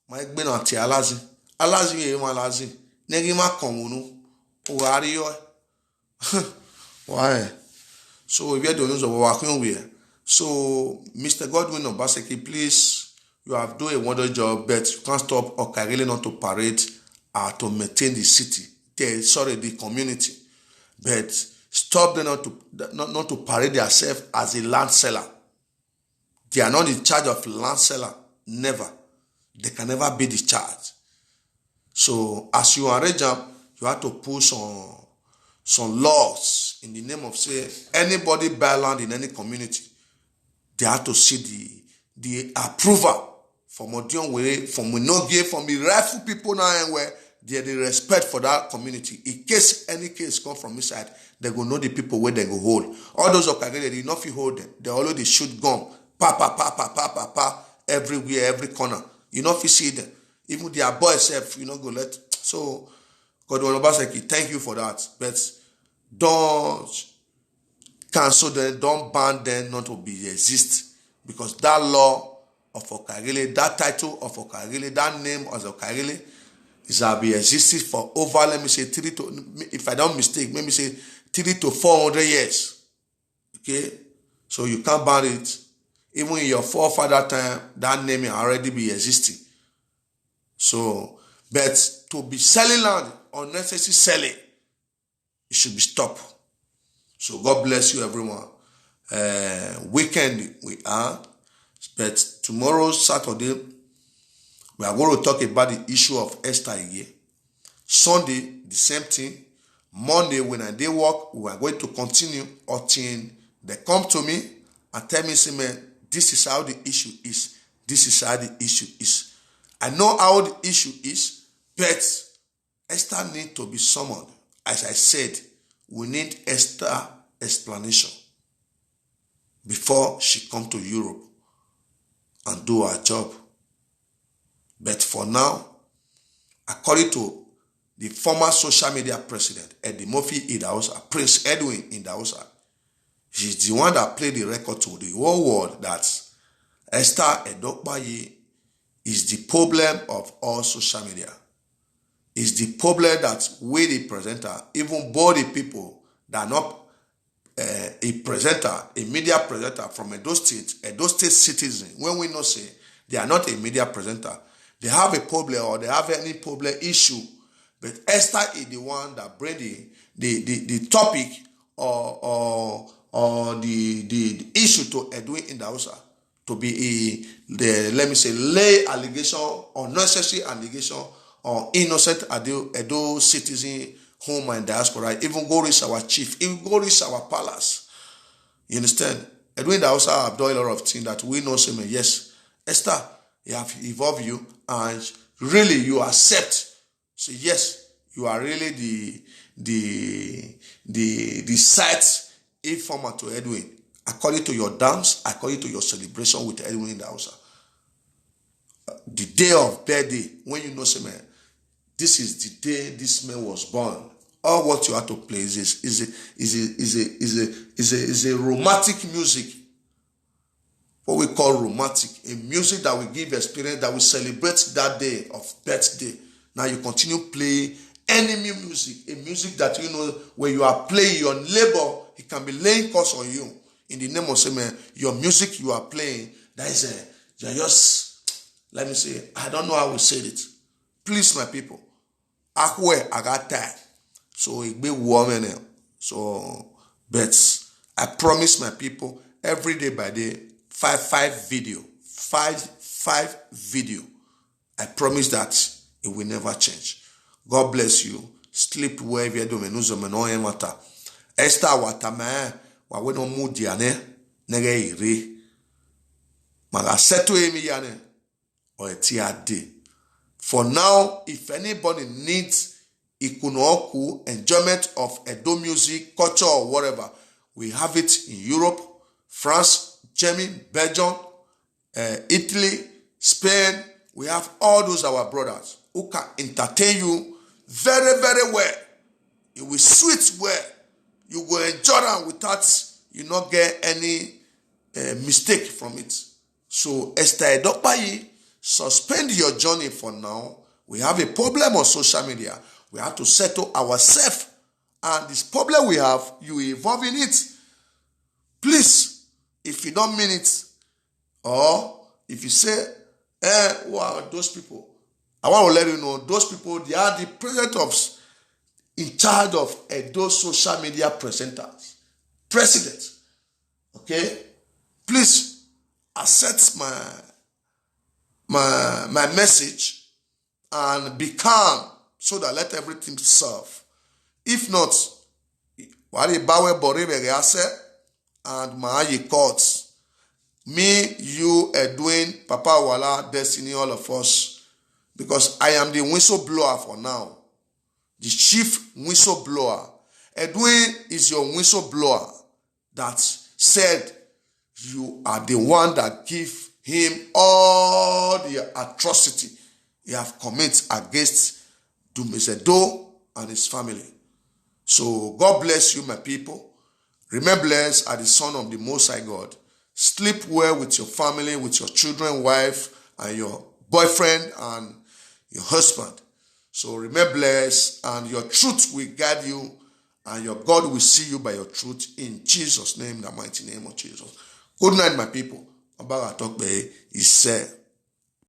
ma egbe na ti alazi ye ma alazi negi ma konwunu o ari yo why so if you don't know what we so Mr. Godwin Obaseki, please, you have done a wonderful job, but you can't stop Okagile not to parade to maintain the city, the community, but stop them not to parade themselves as a land seller. They are not in charge of land seller. Never. They can never be the charge. So as you arrange them, you have to put some laws in the name of say anybody buy land in any community, they have to see the approval from Odion way, from Winogie, from the rightful people now and where they the respect for that community. In case any case come from inside, they go know the people where they go hold. All those of Kagere, they did not feel hold them. They already shoot gun. Pa, everywhere, every corner. You know if you see them. Even their boys self, you know, go let. So, Godwin Obaseki, thank you for that. But don't cancel them, don't ban them not to be exist. Because that law of Okagile, that title of Okagile, that name of Okagile is be existed for over, let me say, if I don't mistake, maybe say 300 to 400 years. Okay? So you can't ban it. Even in your forefather time, that name already be existing. So, but to be selling land, unnecessary selling, it should be stopped. So God bless you, everyone. Weekend we are, but tomorrow, Saturday, we are going to talk about the issue of Esther again. Sunday, the same thing. Monday, when I did work, we are going to continue until they come to me and tell me, say, man, this is how the issue is. This is how the issue is. I know how the issue is, but Esther needs to be summoned. As I said, we need Esther explanation before she come to Europe and do her job. But for now, according to the former social media president, Eddie Murphy Idahosa, Prince Edwin Idahosa, he's the one that played the record to the whole world that Esther Edokpayi is the problem of all social media. It's the problem that we, the presenter, even body people that are not a presenter, a media presenter from Edo State citizen, when we know say they are not a media presenter, they have a problem or they have any problem issue, but Esther is the one that bring the topic or the issue to Edwin in the Hausa to be let me say lay allegation or necessary allegation or innocent Edo citizen home and diaspora, even go reach our chief, even go reach our palace. You understand? Edwin Hausa have done a lot of things that we know say, yes, Esther, he have evolved you and really you accept. So yes, you are really the site informer to Edwin, according to your dance, according to your celebration with Edwin in the Hausa. The day of birthday, when you know say, man, this is the day this man was born. All what you have to play is a romantic music. What we call romantic, a music that will give experience, that will celebrate that day of birthday. Now you continue playing enemy music, a music that you know when you are playing your neighbor, it can be laying curse on you. In the name of say, man, your music you are playing, that is you're just, let me say, I don't know how we say it. Please, my people, I got tired. So it be woman. So, but I promise my people every day by day, five video. I promise that it will never change. God bless you. Sleep wherever you do. Esther watama wa we no mudi ane nege ire. Maga seto emi yane or eti ade. For now, if anybody needs Ikunoku enjoyment of Edo music, culture, or whatever, we have it in Europe, France, Germany, Belgium, Italy, Spain. We have all those our brothers who can entertain you very, very well. It will sweet well. You will enjoy them without you not get any mistake from it. So Esther Edokpayi, suspend your journey for now. We have a problem on social media. We have to settle ourselves. And this problem we have, you involve in it. Please, if you don't mean it, or if you say, who are those people? I want to let you know, those people, they are the president in charge of those social media presenters. President. Okay? Please, accept my message and be calm, so that let everything serve. If not, and my courts, me, you, Edwin, Papa Wala, Destiny, all of us, because I am the whistleblower for now, the chief whistleblower. Edwin is your whistleblower that said you are the one that give him all the atrocity he have committed against Dumezedo and his family. So God bless you, my people. Remain blessed as the son of the Most High God. Sleep well with your family, with your children, wife, and your boyfriend and your husband. So remain blessed, and your truth will guide you, and your God will see you by your truth in Jesus' name, the mighty name of Jesus. Good night, my people. Abaga Tokbe is said.